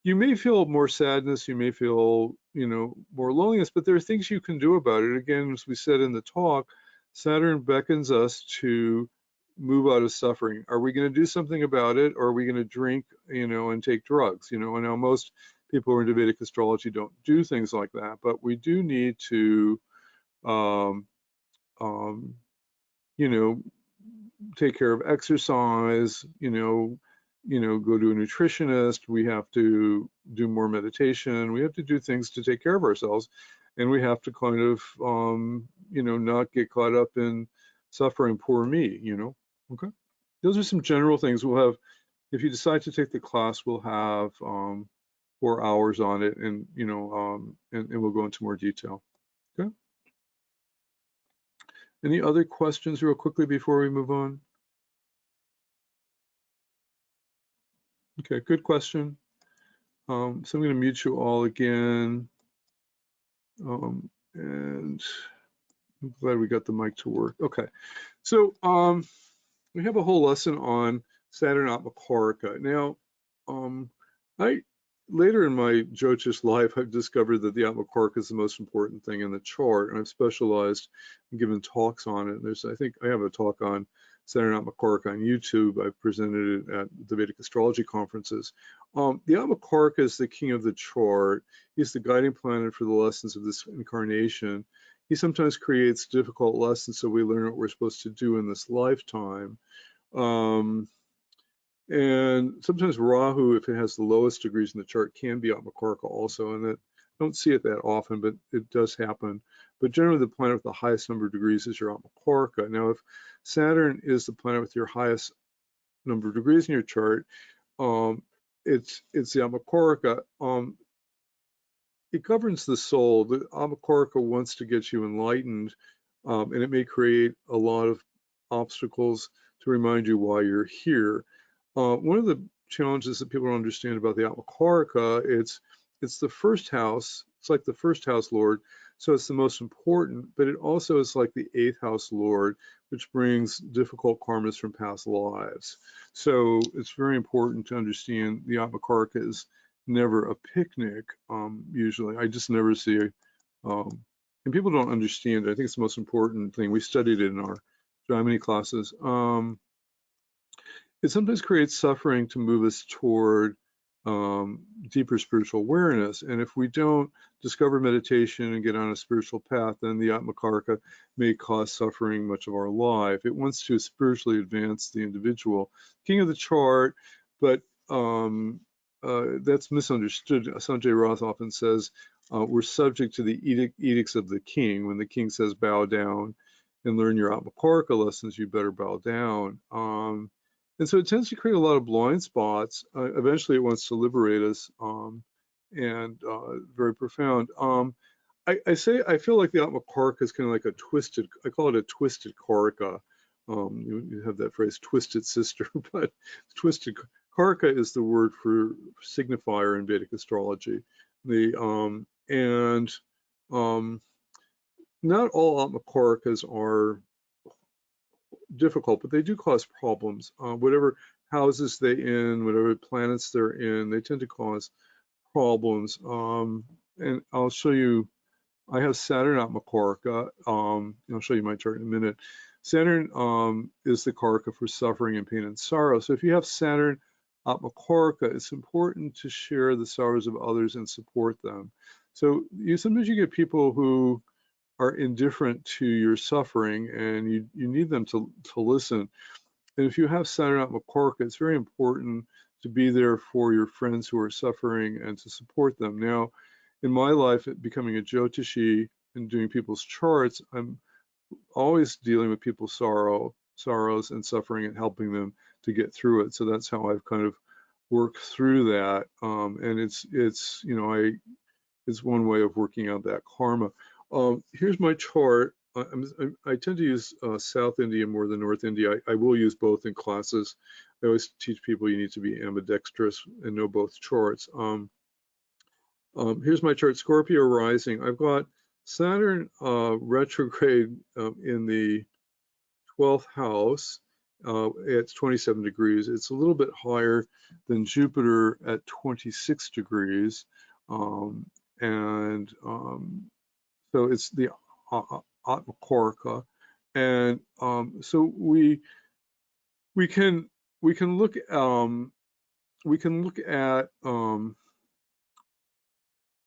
you may feel more sadness. You may feel, more loneliness, but there are things you can do about it. Again, as we said in the talk, Saturn beckons us to move out of suffering. Are we going to do something about it, or are we going to drink, and take drugs? And now most people who are into Vedic astrology don't do things like that, but we do need to, um, um, take care of exercise, go to a nutritionist. We have to do more meditation. We have to do things to take care of ourselves. And we have to kind of, not get caught up in suffering, poor me, Okay. Those are some general things. We'll have, if you decide to take the class, we'll have 4 hours on it, and, and we'll go into more detail. Okay. Any other questions real quickly before we move on? Okay, good question. So I'm going to mute you all again. And I'm glad we got the mic to work. Okay, so we have a whole lesson on Saturn Atma Karaka. Now, later in my Jyotish life, I've discovered that the Atma Karaka is the most important thing in the chart, and I've specialized in giving talks on it. I think I have a talk on Saturn Atma Karaka on YouTube. I've presented it at the Vedic astrology conferences. The Atma Karaka is the king of the chart. He's the guiding planet for the lessons of this incarnation. He sometimes creates difficult lessons so we learn what we're supposed to do in this lifetime. And sometimes Rahu, if it has the lowest degrees in the chart, can be Atma Karaka also, and I don't see it that often, but it does happen. But generally, the planet with the highest number of degrees is your Atma Karaka. Now, if Saturn is the planet with your highest number of degrees in your chart, it's the Atma Karaka. It governs the soul. The Atma Karaka wants to get you enlightened, and it may create a lot of obstacles to remind you why you're here. One of the challenges that people don't understand about the Atma Karaka, it's the first house. It's like the first house lord, so it's the most important, but it also is like the 8th house lord, which brings difficult karmas from past lives. So it's very important to understand the Atma Karaka is never a picnic. Usually, I just never see and people don't understand it. I think it's the most important thing. We studied it in our Gemini classes. It sometimes creates suffering to move us toward deeper spiritual awareness. And if we don't discover meditation and get on a spiritual path, then the Atma Karaka may cause suffering much of our life. It wants to spiritually advance the individual. King of the chart, but that's misunderstood. Sanjay Roth often says we're subject to the edicts of the king. When the king says bow down and learn your Atma Karaka lessons, you better bow down. And so it tends to create a lot of blind spots. Eventually, it wants to liberate us, and very profound. I feel like the Atma Karaka is kind of like I call it a twisted Karaka. You have that phrase, twisted sister, but twisted. Karaka is the word for signifier in Vedic astrology. And not all Atma Karakas are difficult, but they do cause problems. Whatever houses they in, whatever planets they're in, they tend to cause problems. And I'll show you, I have Saturn Atma Karaka. I'll show you my chart in a minute. Saturn is the Karaka for suffering and pain and sorrow. So if you have Saturn Atma Karaka, it's important to share the sorrows of others and support them. So sometimes you get people who are indifferent to your suffering, and you need them to listen. And if you have Saturn Atma Karaka, it's very important to be there for your friends who are suffering and to support them. Now, in my life, becoming a Jyotishi and doing people's charts, I'm always dealing with people's sorrows and suffering and helping them to get through it. So that's how I've kind of worked through that. And it's one way of working out that karma. Here's my chart. I tend to use South India more than North India. I will use both in classes. I always teach people you need to be ambidextrous and know both charts. Here's my chart, Scorpio rising. I've got Saturn retrograde in the 12th house. It's 27 degrees. It's a little bit higher than Jupiter at 26 degrees. So it's the Atma Karaka. And so we can look at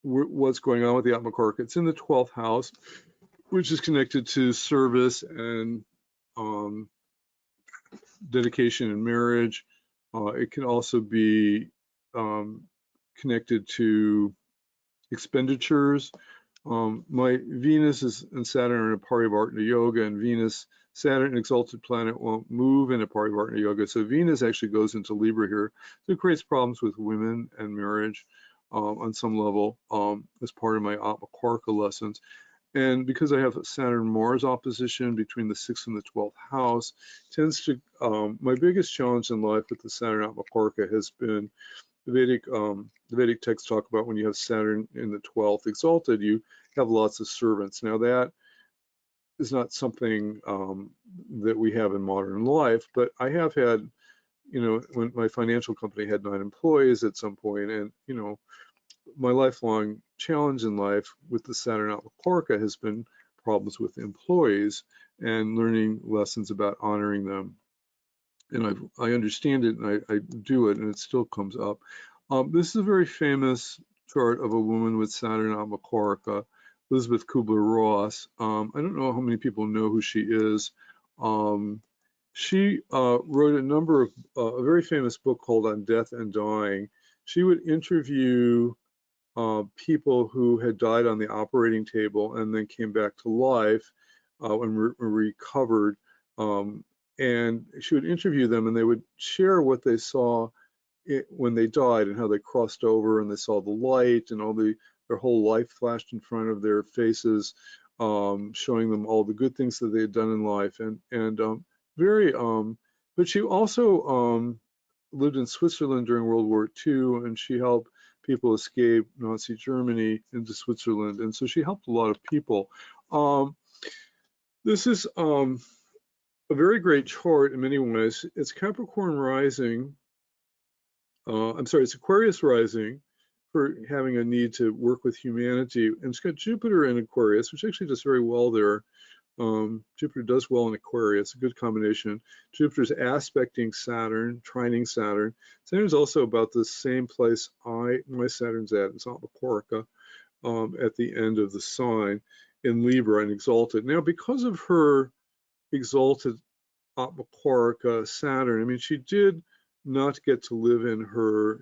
what's going on with the Atma Karaka. It's in the 12th house, which is connected to service and dedication in marriage. It can also be connected to expenditures. My Venus and Saturn are in a Parivartana Yoga, and Venus, Saturn, an exalted planet, won't move in a Parivartana Yoga. So Venus actually goes into Libra here. So it creates problems with women and marriage on some level as part of my Atma Karaka lessons. And because I have a Saturn-Mars opposition between the 6th and the 12th house, tends to, my biggest challenge in life with the Saturn Atma Karaka has been the Vedic texts talk about when you have Saturn in the 12th exalted, you have lots of servants. Now that is not something that we have in modern life, but I have had, when my financial company had 9 employees at some point, and, my lifelong challenge in life with the Saturn Atma Karaka has been problems with employees and learning lessons about honoring them. And I understand it, and I do it, and it still comes up. This is a very famous chart of a woman with Saturn Atma Karaka, Elizabeth Kubler-Ross. I don't know how many people know who she is. She wrote a very famous book called On Death and Dying. She would interview people who had died on the operating table and then came back to life and recovered. And she would interview them, and they would share what they saw when they died and how they crossed over and they saw the light and their whole life flashed in front of their faces, showing them all the good things that they had done in life. But she also lived in Switzerland during World War II, and she helped people escape Nazi Germany into Switzerland. And so she helped a lot of people. This is a very great chart in many ways. It's Capricorn rising. It's Aquarius rising for having a need to work with humanity. And it's got Jupiter in Aquarius, which actually does very well there. Jupiter does well in Aquarius, a good combination. Jupiter's aspecting Saturn, trining Saturn. Saturn's also about the same place my Saturn's at. It's Atma Karaka at the end of the sign in Libra and exalted. Now, because of her exalted Atma Karaka Saturn, I mean, she did not get to live in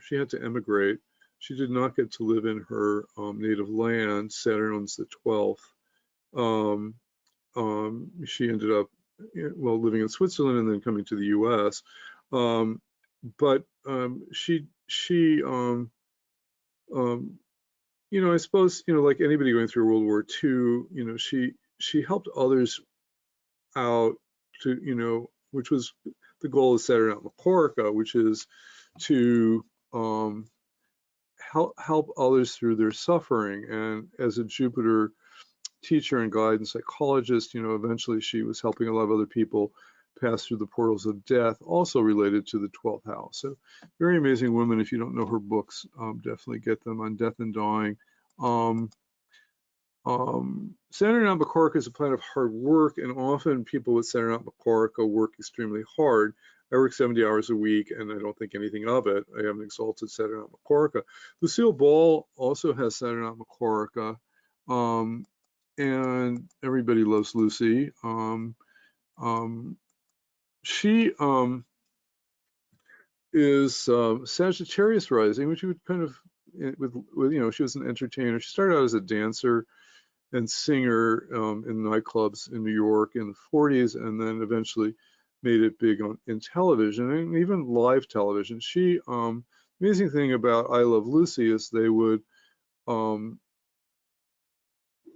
she had to emigrate. She did not get to live in her native land. Saturn owns the 12th. She ended up, living in Switzerland and then coming to the U.S. I suppose, like anybody going through World War II, she helped others out to, you know, which was the goal of Saturn Atma Karaka, which is to help others through their suffering. And as a Jupiter teacher and guide and psychologist, you know, eventually she was helping a lot of other people pass through the portals of death, also related to the 12th house. So very amazing woman. If you don't know her books, definitely get them on death and dying. Saturn Atma Karaka is a planet of hard work, and often people with Saturn Atma Karaka work extremely hard. I work 70 hours a week, and I don't think anything of it. I have an exalted Saturn Atma Karaka. Lucille Ball also has Saturn Atma Karaka, and everybody loves Lucy. She is Sagittarius rising, which you would kind of, with you know, she was an entertainer. She started out as a dancer and singer in nightclubs in New York in the 40s, and then eventually made it big in television and even live television. She, amazing thing about I Love Lucy is they would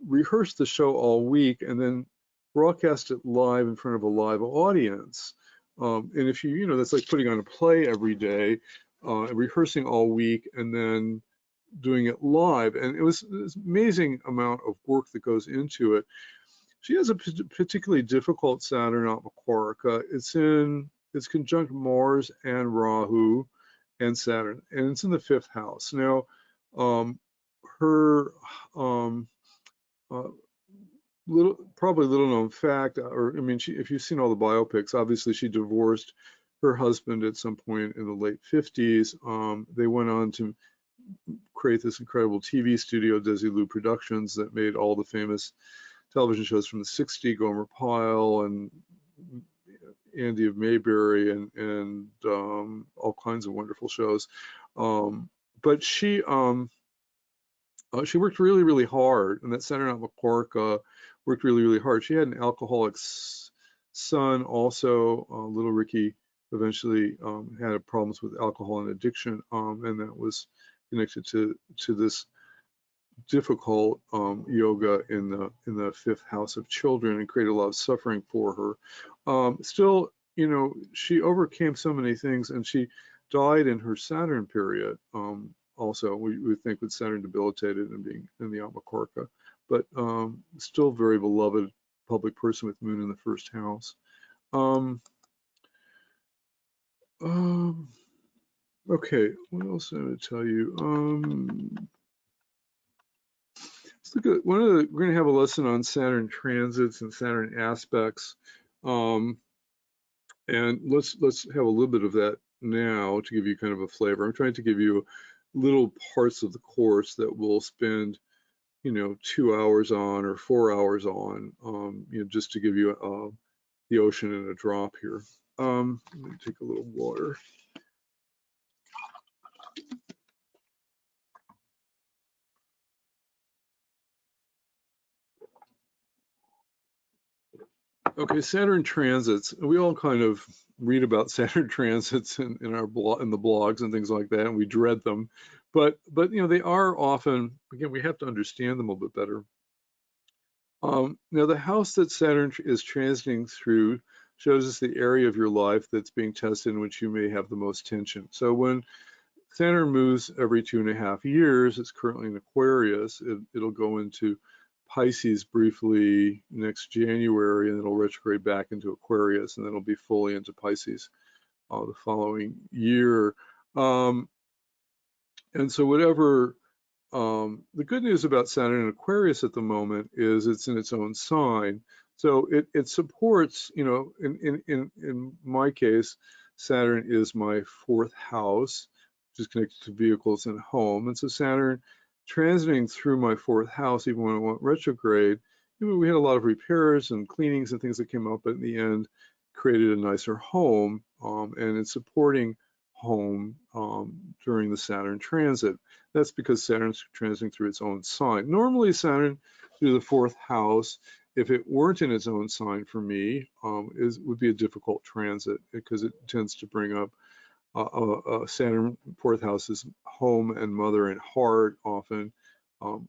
rehearse the show all week and then broadcast it live in front of a live audience. And if you know, that's like putting on a play every day, rehearsing all week, and then doing it live. And it was this amazing amount of work that goes into it. She has a particularly difficult Saturn Atma Karaka. It's conjunct Mars and Rahu and Saturn, and it's in the 5th house. Now, her probably little known fact, or I mean, if you've seen all the biopics, obviously she divorced her husband at some point in the late 50s. They went on to create this incredible TV studio, Desilu Productions, that made all the famous television shows from the 60s, Gomer Pyle and Andy of Mayberry, and all kinds of wonderful shows. But she worked really, really hard, and that Saturn Atma Karaka worked really, really hard. She had an alcoholic son also. Little Ricky eventually had problems with alcohol and addiction, and that was connected to this difficult yoga in the 5th house of children, and created a lot of suffering for her. Still, you know, she overcame so many things, and she died in her Saturn period. Also, we think with Saturn debilitated and being in the Atma Karaka, but still very beloved public person with Moon in the 1st house. Okay, what else am I going to tell you? Let's look at we're going to have a lesson on Saturn transits and Saturn aspects, and let's have a little bit of that now to give you kind of a flavor. I'm trying to give you little parts of the course that we'll spend, you know, 2 hours on or 4 hours on, you know, just to give you the ocean in a drop here. Let me take a little water. Okay, Saturn transits. We all kind of read about Saturn transits in our in the blogs and things like that, and we dread them. But you know, they are often, again, we have to understand them a little bit better. Now, the house that Saturn is transiting through shows us the area of your life that's being tested in which you may have the most tension. So when Saturn moves every 2.5 years, it's currently in Aquarius. It'll go into Pisces briefly next January, and it'll retrograde back into Aquarius, and then it'll be fully into Pisces the following year. And so whatever, the good news about Saturn in Aquarius at the moment is it's in its own sign. So it supports, you know, in my case, Saturn is my 4th house, which is connected to vehicles and home. And so Saturn transiting through my 4th house, even when it went retrograde, you know, we had a lot of repairs and cleanings and things that came up, but in the end created a nicer home, and it's supporting home during the Saturn transit. That's because Saturn's transiting through its own sign. Normally Saturn through the 4th house, if it weren't in its own sign for me, would be a difficult transit, because it tends to bring up Saturn 4th house is home and mother and heart, often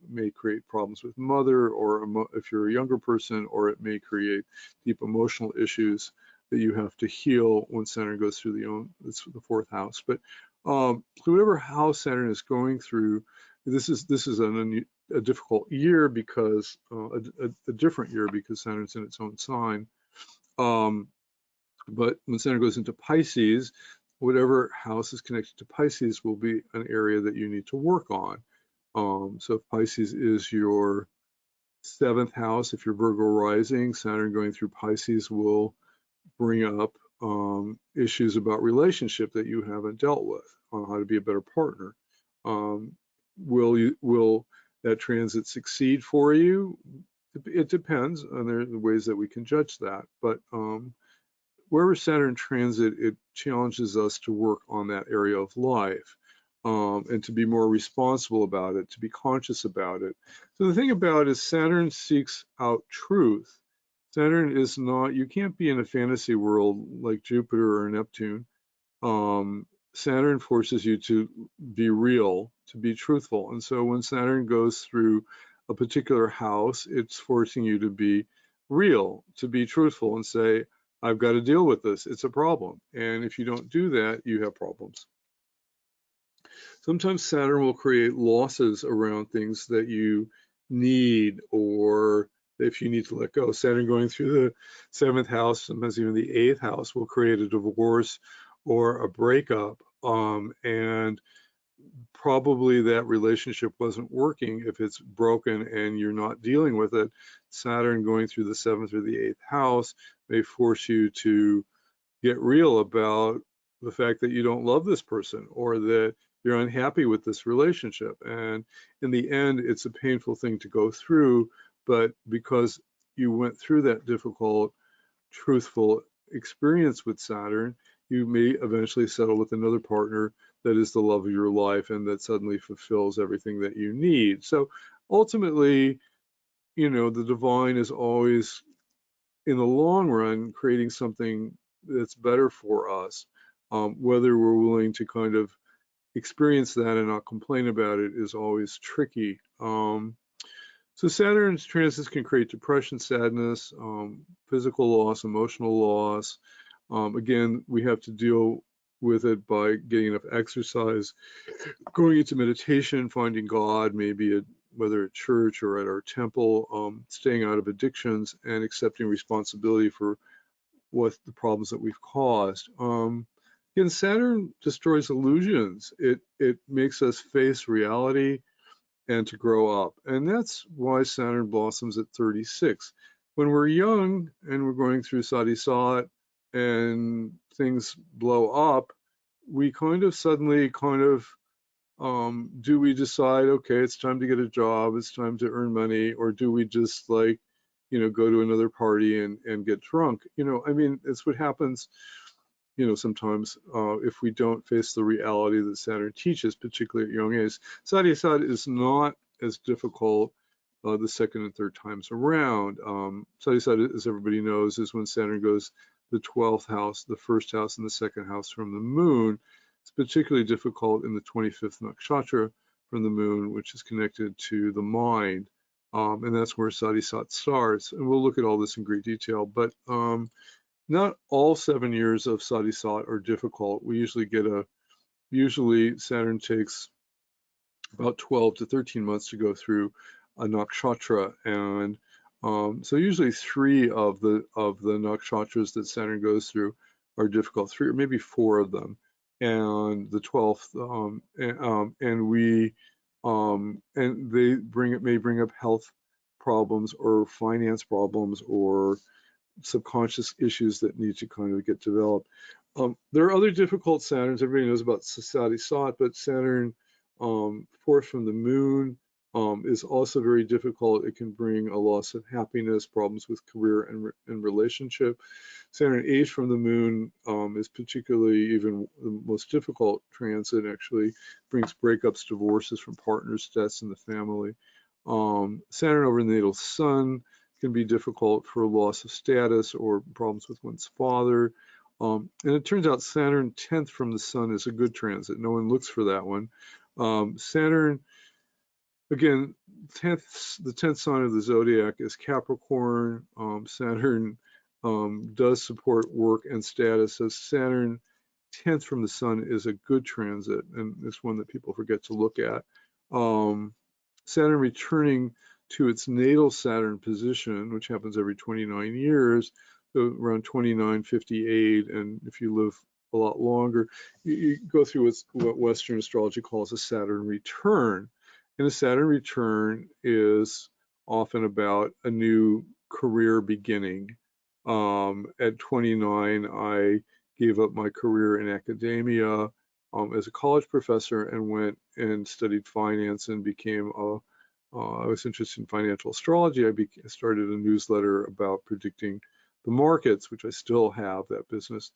may create problems with mother, or if you're a younger person, or it may create deep emotional issues that you have to heal when Saturn goes through it's the fourth house. But so whatever house Saturn is going through, this is a difficult year because a different year because Saturn's in its own sign. But when Saturn goes into Pisces, whatever house is connected to Pisces will be an area that you need to work on. So if Pisces is your seventh house, if you're Virgo rising, Saturn going through Pisces will bring up issues about relationship that you haven't dealt with, on how to be a better partner. Will that transit succeed for you? It depends, and there are ways that we can judge that. But wherever Saturn transit, it challenges us to work on that area of life. And to be more responsible about it, to be conscious about it. So the thing about it is Saturn seeks out truth. Saturn is not, you can't be in a fantasy world like Jupiter or Neptune. Saturn forces you to be real, to be truthful. And so when Saturn goes through a particular house, it's forcing you to be real, to be truthful and say, I've got to deal with this. It's a problem. And if you don't do that, you have problems. Sometimes Saturn will create losses around things that you need, or if you need to let go. Saturn going through the seventh house, sometimes even the eighth house, will create a divorce or a breakup. And probably that relationship wasn't working if it's broken and you're not dealing with it. Saturn going through the seventh or the eighth house may force you to get real about the fact that you don't love this person or that you're unhappy with this relationship. And in the end, it's a painful thing to go through, but because you went through that difficult, truthful experience with Saturn, you may eventually settle with another partner that is the love of your life and that suddenly fulfills everything that you need. So ultimately, the divine is always, in the long run, creating something that's better for us. Whether we're willing to kind of experience that and not complain about it is always tricky. So Saturn's transits can create depression, sadness, physical loss, emotional loss. Again, we have to deal with it by getting enough exercise, going into meditation, finding God, maybe whether at church or at our temple, staying out of addictions and accepting responsibility for what the problems that we've caused. Again, Saturn destroys illusions. It makes us face reality and to grow up. And that's why Saturn blossoms at 36. When we're young and we're going through Sadisat and things blow up, we kind of suddenly do we decide, okay, it's time to get a job, it's time to earn money, or do we just go to another party and get drunk? I mean, it's what happens, sometimes if we don't face the reality that Saturn teaches, particularly at young age. Sadisat is not as difficult the second and third times around. Sadisat, as everybody knows, is when Saturn goes the 12th house, the first house, and the second house from the moon. It's particularly difficult in the 25th nakshatra from the moon, which is connected to the mind. And that's where Sadisat starts. And we'll look at all this in great detail. But not all 7 years of Sadisat are difficult. We usually Saturn takes about 12 to 13 months to go through a nakshatra, and so usually 3 of the nakshatras that Saturn goes through are difficult, 3 or maybe 4 of them, and the 12th, and they may bring up health problems or finance problems or subconscious issues that need to kind of get developed. There are other difficult Saturns. Everybody knows about Sadisat, but Saturn, fourth from the moon, is also very difficult. It can bring a loss of happiness, problems with career and relationship. Saturn eighth from the moon is particularly even the most difficult transit. Actually brings breakups, divorces from partners, deaths in the family. Saturn over the natal sun can be difficult for loss of status or problems with one's father. And it turns out Saturn 10th from the sun is a good transit. No one looks for that one. Saturn, again, the 10th sign of the zodiac is Capricorn. Saturn does support work and status. As Saturn 10th from the sun is a good transit, and it's one that people forget to look at. Saturn returning to its natal Saturn position, which happens every 29 years, so around 2958, and if you live a lot longer, you go through what Western astrology calls a Saturn return. And a Saturn return is often about a new career beginning. At 29, I gave up my career in academia as a college professor and went and studied finance and became I was interested in financial astrology. I started a newsletter about predicting the markets, which I still have that business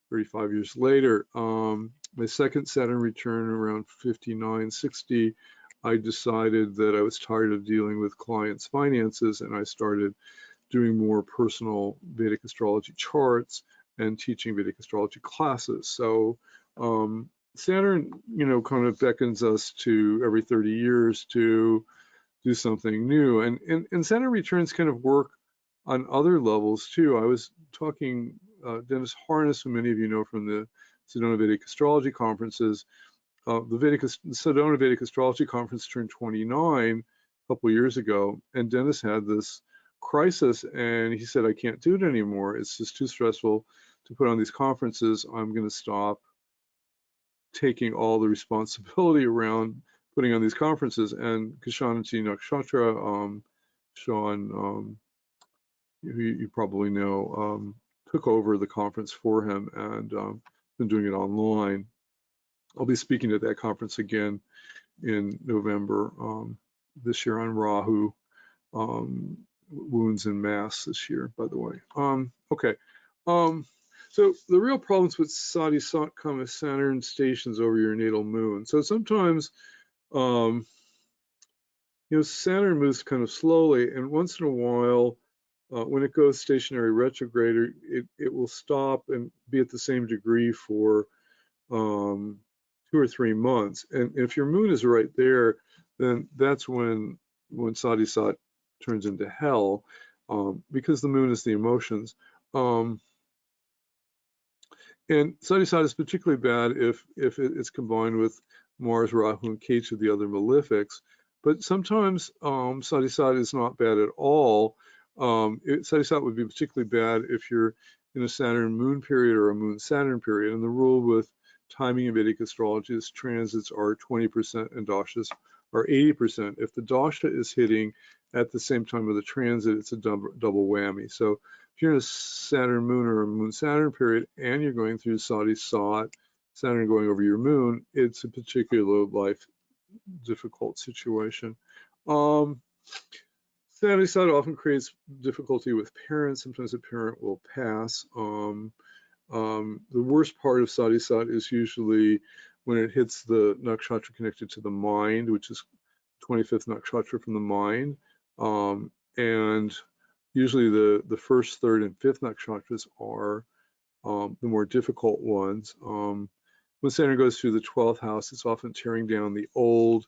35 years later. My second Saturn return around 59, 60, I decided that I was tired of dealing with clients' finances, and I started doing more personal Vedic astrology charts and teaching Vedic astrology classes. So Saturn, kind of beckons us to every 30 years to do something new. And Saturn returns kind of work on other levels too. I was talking, Dennis Harness, who many of you know from the Sedona Vedic Astrology conferences. The Sedona Vedic Astrology Conference turned 29 a couple years ago, and Dennis had this crisis, and he said, I can't do it anymore. It's just too stressful to put on these conferences. I'm going to stop taking all the responsibility around putting on these conferences. And Kishanati Nakshatra, Sean, who you probably know, took over the conference for him and been doing it online. I'll be speaking at that conference again in November this year on Rahu, wounds and mass this year, by the way. Okay. So the real problems with Sati Sat come as Saturn stations over your natal moon. So sometimes, Saturn moves kind of slowly, and once in a while, when it goes stationary retrograde, it will stop and be at the same degree for 2 or 3 months. And if your moon is right there, then that's when Sati Sat turns into hell, because the moon is the emotions. And Sati Sat is particularly bad if it's combined with Mars, Rahu, and Ketu, the other malefics. But sometimes Sati Sat is not bad at all. Sati Sat would be particularly bad if you're in a Saturn moon period or a moon Saturn period. And the rule with timing in Vedic astrology is transits are 20% and dashas are 80%. If the dasha is hitting at the same time of the transit, it's a double whammy. So if you're in a Saturn moon or a moon Saturn period and you're going through Sati Sat, Saturn going over your moon, it's a particular life difficult situation. Sati Sat often creates difficulty with parents. Sometimes a parent will pass. The worst part of Sati Sat is usually when it hits the nakshatra connected to the mind, which is 25th nakshatra from the mind. And usually the first, third, and fifth nakshatras are the more difficult ones. When Saturn goes through the 12th house, it's often tearing down the old.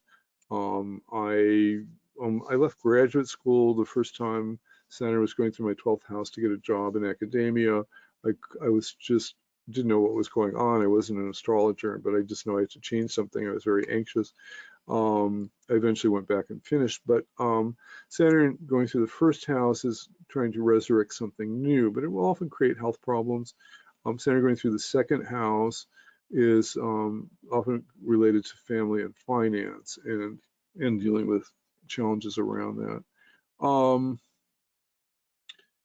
I left graduate school the first time Saturn was going through my 12th house to get a job in academia. I was just didn't know what was going on. I wasn't an astrologer, but I just know I had to change something. I was very anxious. I eventually went back and finished, but Saturn going through the first house is trying to resurrect something new, but it will often create health problems. Saturn going through the second house is often related to family and finance and dealing with challenges around that.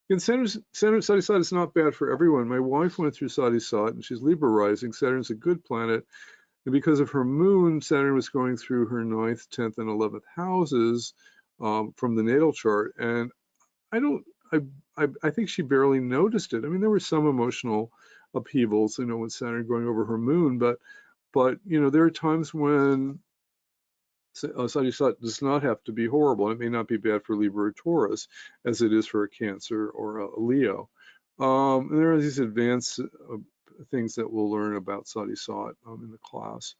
And Saturn Sati Sat is not bad for everyone. My wife went through Sati Sat, and she's Libra rising. Saturn's a good planet. And because of her moon, Saturn was going through her 9th, 10th, and 11th houses from the natal chart. And I think she barely noticed it. I mean, there were some emotional upheavals, with Saturn going over her moon, but there are times when Sati Sat does not have to be horrible. It may not be bad for Libra or Taurus as it is for a Cancer or a Leo. And there are these advanced things that we'll learn about Sati Sat in the class.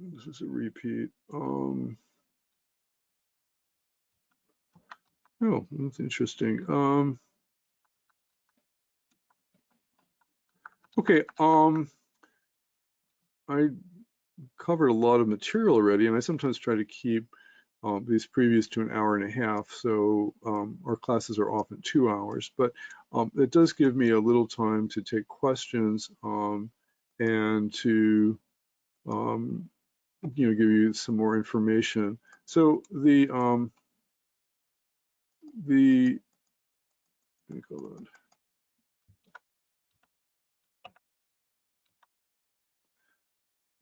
This is a repeat. Oh, that's interesting. Okay. I covered a lot of material already, and I sometimes try to keep these previews to an hour and a half. So our classes are often 2 hours, but it does give me a little time to take questions and to give you some more information. So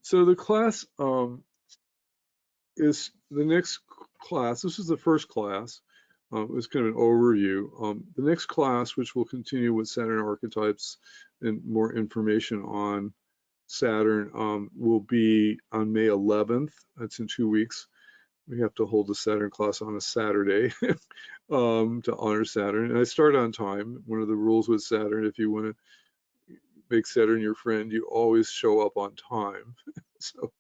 so the class is the next class. This is the first class. It's kind of an overview. The next class, which will continue with Saturn archetypes and more information on Saturn, will be on May 11th. That's in 2 weeks. We have to hold the Saturn class on a Saturday to honor Saturn. And I start on time. One of the rules with Saturn, if you want to make Saturn your friend, you always show up on time. So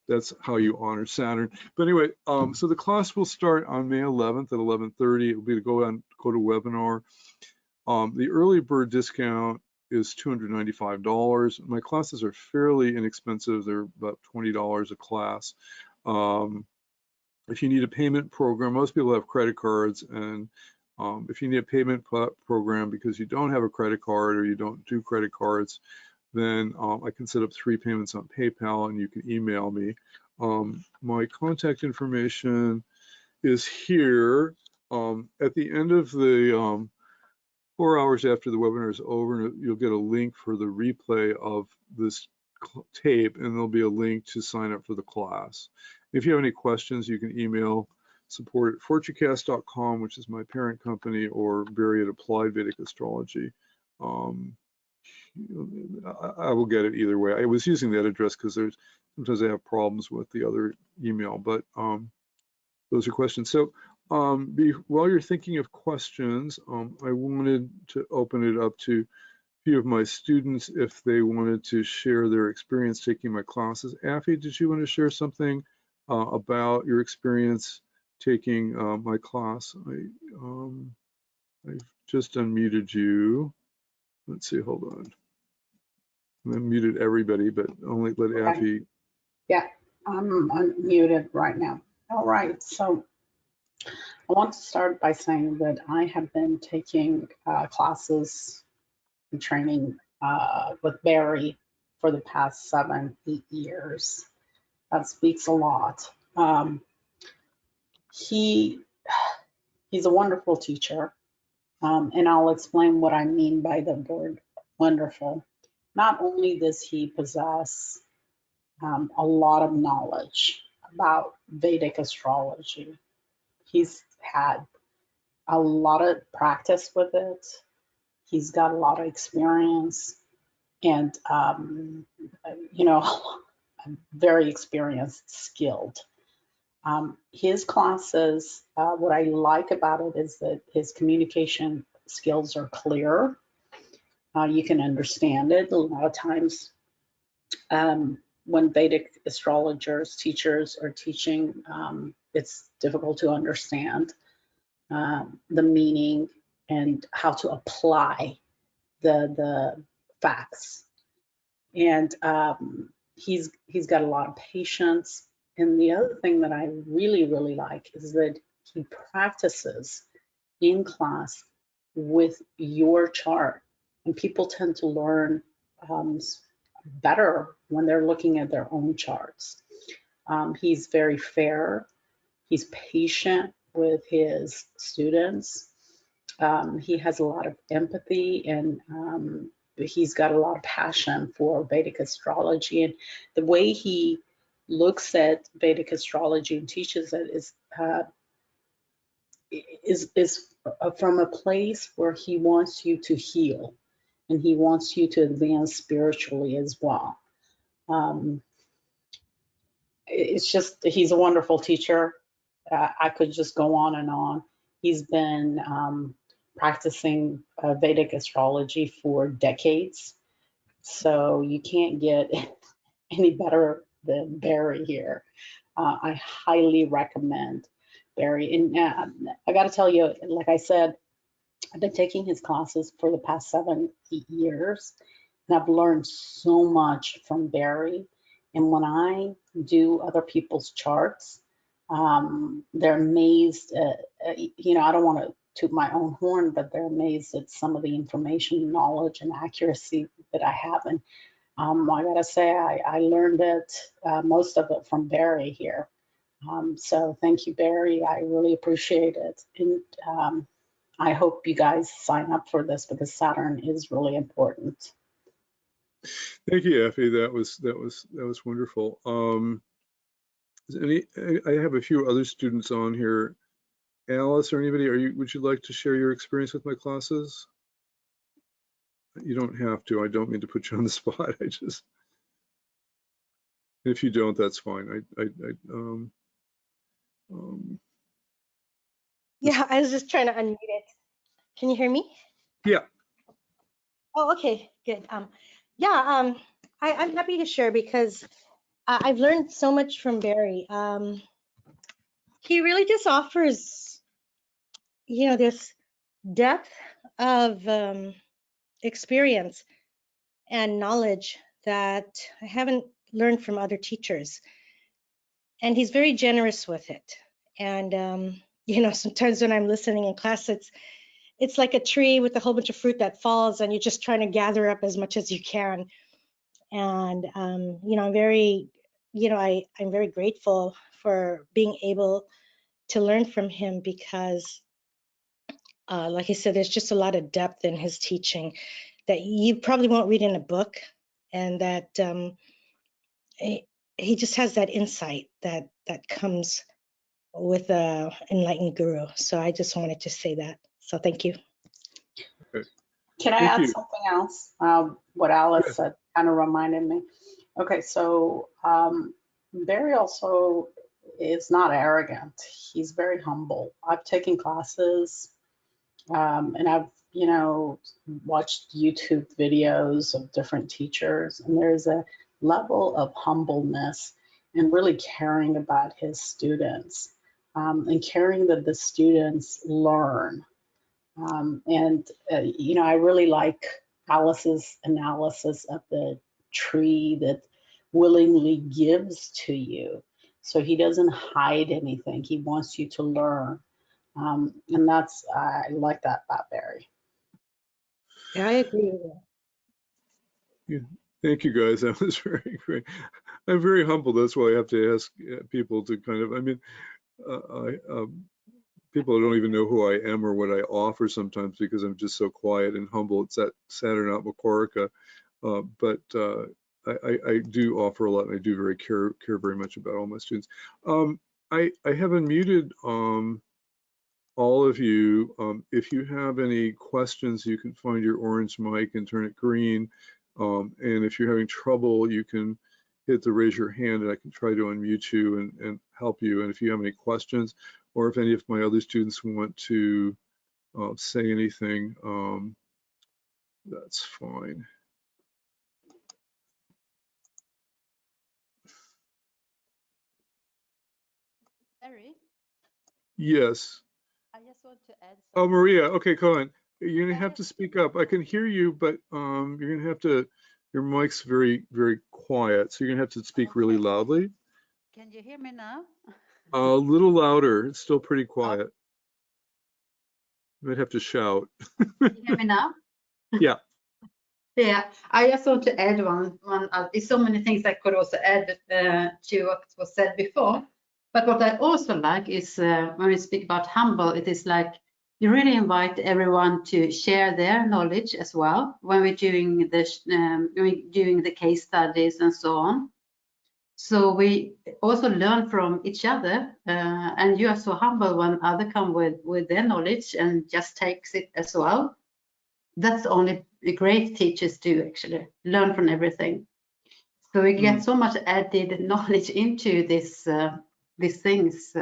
that's how you honor Saturn. But anyway, so the class will start on May 11th at 11:30. It will be to go to webinar. The early bird discount is $295. My classes are fairly inexpensive. They're about $20 a class. If you need a payment program, most people have credit cards, and if you need a payment program because you don't have a credit card or you don't do credit cards, then I can set up 3 payments on PayPal, and you can email me. My contact information is here. At the end of the 4 hours after the webinar is over, you'll get a link for the replay of this tape, and there'll be a link to sign up for the class. If you have any questions, you can email support@fortucast.com, which is my parent company, or Barry at Applied Vedic Astrology. I will get it either way. I was using that address because sometimes I have problems with the other email, but those are questions. So while you're thinking of questions, I wanted to open it up to a few of my students if they wanted to share their experience taking my classes. Affy, did you want to share something about your experience taking my class? I've just unmuted you. Let's see, hold on. I muted everybody, but only let Affy. Yeah, I'm unmuted right now. All right, so I want to start by saying that I have been taking classes and training with Barry for the past 7-8 years. That speaks a lot. He's a wonderful teacher, and I'll explain what I mean by the word wonderful. Not only does he possess a lot of knowledge about Vedic astrology, he's had a lot of practice with it. He's got a lot of experience, and very experienced, skilled. His classes, what I like about it is that his communication skills are clear. You can understand it. A lot of times when Vedic astrologers, teachers are teaching, it's difficult to understand the meaning and how to apply the facts. And he's got a lot of patience. And the other thing that I really, really like is that he practices in class with your chart. And people tend to learn better when they're looking at their own charts. He's very fair. He's patient with his students. He has a lot of empathy, and he's got a lot of passion for Vedic astrology. And the way he looks at Vedic astrology and teaches it is from a place where he wants you to heal, and he wants you to advance spiritually as well. It's just, he's a wonderful teacher. I could just go on and on. He's been practicing Vedic astrology for decades. So you can't get any better than Barry here. I highly recommend Barry. And I got to tell you, like I said, I've been taking his classes for the past 7 years, and I've learned so much from Barry. And when I do other people's charts, they're amazed. You know, I don't want to toot my own horn, but they're amazed at some of the information, knowledge, and accuracy that I have. And I gotta say, I learned it, most of it from Barry here. So thank you, Barry. I really appreciate it. And I hope you guys sign up for this because Saturn is really important. Thank you, Effie. That was wonderful. I have a few other students on here. Alice or anybody, would you like to share your experience with my classes? You don't have to. I don't mean to put you on the spot. If you don't, that's fine. Yeah, I was just trying to unmute it. Can you hear me? Yeah. Oh, okay, good. Yeah, I'm happy to share because I've learned so much from Barry. He really just offers, you know, this depth of experience and knowledge that I haven't learned from other teachers. And he's very generous with it. And, you know, sometimes when I'm listening in class, it's like a tree with a whole bunch of fruit that falls and you're just trying to gather up as much as you can. And, you know, I'm very grateful for being able to learn from him because, like I said, there's just a lot of depth in his teaching that you probably won't read in a book, and that he just has that insight that comes with a enlightened guru. So I just wanted to say that. So thank you. Okay. Can I add something else? What Alice said kind of reminded me. Okay, so Barry also is not arrogant. He's very humble. I've taken classes and I've, you know, watched YouTube videos of different teachers, and there's a level of humbleness and really caring about his students and caring that the students learn. You know, I really like Alice's analysis of the tree that willingly gives to you. So he doesn't hide anything. He wants you to learn. And that's, I like that about Barry. Yeah, I agree with that. Yeah. Thank you, guys. That was very great. I'm very humble. That's why I have to ask people to kind of, I mean, people don't even know who I am or what I offer sometimes because I'm just so quiet and humble. It's that Saturn, Atma, Karaka. But I do offer a lot, and I do care very much about all my students. I have unmuted all of you. If you have any questions, you can find your orange mic and turn it green. And if you're having trouble, you can hit the raise your hand and I can try to unmute you and help you. And if you have any questions, or if any of my other students want to say anything, that's fine. Barry? Yes. I just want to add Oh, something. Maria. Okay, Colin. You're gonna have to speak up. I can hear you, but you're gonna have to. Your mic's very quiet, so you're gonna have to speak really loudly. Can you hear me now? A little louder. It's still pretty quiet. You might have to shout. Can you hear me now? Yeah. Yeah, I just want to add one. There's so many things I could also add to what was said before. But what I also like is when we speak about humble, it is like you really invite everyone to share their knowledge as well when we're doing the case studies and so on. So we also learn from each other, and you are so humble when others come with their knowledge and just takes it as well. That's only the great teachers do, actually, learn from everything. So we get so much added knowledge into this these things.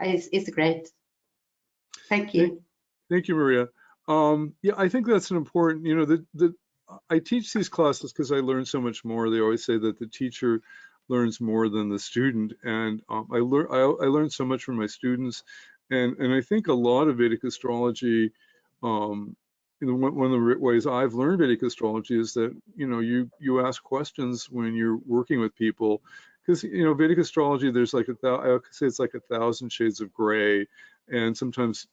It's great. Thank you. Thank you, Maria. Yeah, I think that's an important, you know, I teach these classes because I learn so much more. They always say that the teacher learns more than the student. And I learned so much from my students, and I think a lot of Vedic astrology, one of the ways I've learned Vedic astrology is that you ask questions when you're working with people, because Vedic astrology, there's like I say it's like 1,000 shades of gray, and sometimes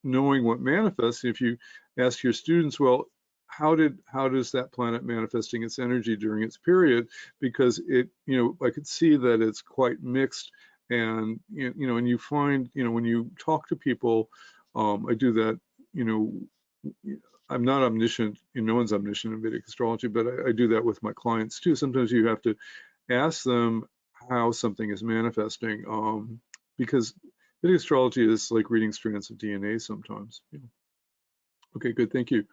knowing what manifests, if you ask your students, well, how does that planet manifesting its energy during its period? Because I could see that it's quite mixed, and and you find when you talk to people, I do that. I'm not omniscient. No one's omniscient in Vedic astrology, but I do that with my clients too. Sometimes you have to ask them how something is manifesting, because Vedic astrology is like reading strands of DNA sometimes. Okay, good, thank you.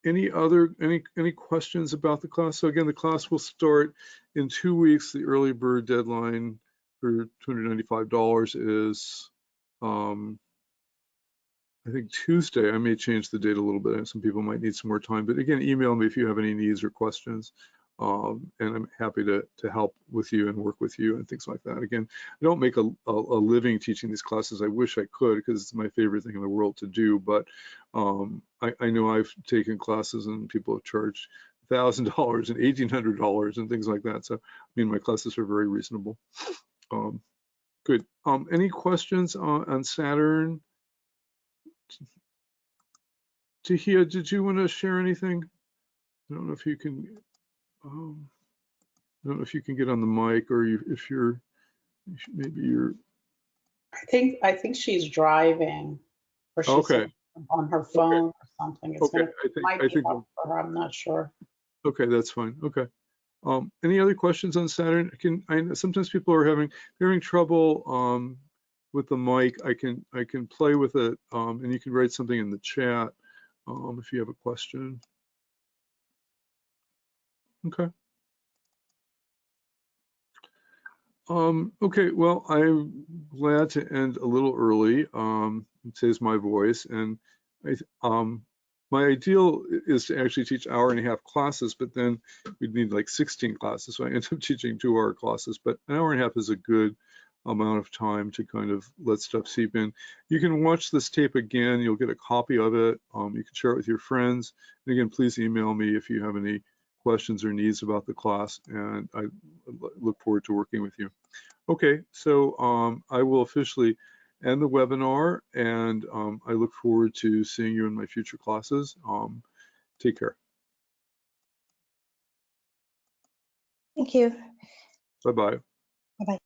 Any questions about the class? So again, the class will start in 2 weeks. The early bird deadline for $295 is I think Tuesday. I may change the date a little bit. Some people might need some more time, but again, email me if you have any needs or questions. And I'm happy to help with you and work with you and things like that. Again, I don't make a living teaching these classes. I wish I could, because it's my favorite thing in the world to do. But I know I've taken classes and people have charged $1,000 and $1,800 and things like that. So I mean, my classes are very reasonable. Good. Any questions on Saturn? Tahia, did you want to share anything? I don't know if you can. I don't know if you can get on the mic, or if you're maybe you're. I think she's driving, or she's Okay. on her phone or something. It's Okay. might I be think. up for her. I'm not sure. Okay, that's fine. Okay. Any other questions on Saturn? I know sometimes people are having trouble with the mic. I can play with it, and you can write something in the chat if you have a question. Okay. Okay, well, I'm glad to end a little early. It saves my voice, and my ideal is to actually teach 1.5-hour classes, but then we'd need like 16 classes, so I end up teaching 2-hour classes. But 1.5 hours is a good amount of time to kind of let stuff seep in. You can watch this tape again. You'll get a copy of it. You can share it with your friends. And again, please email me if you have any questions or needs about the class, and I look forward to working with you. Okay, so I will officially end the webinar, and I look forward to seeing you in my future classes. Take care. Thank you. Bye-bye. Bye-bye.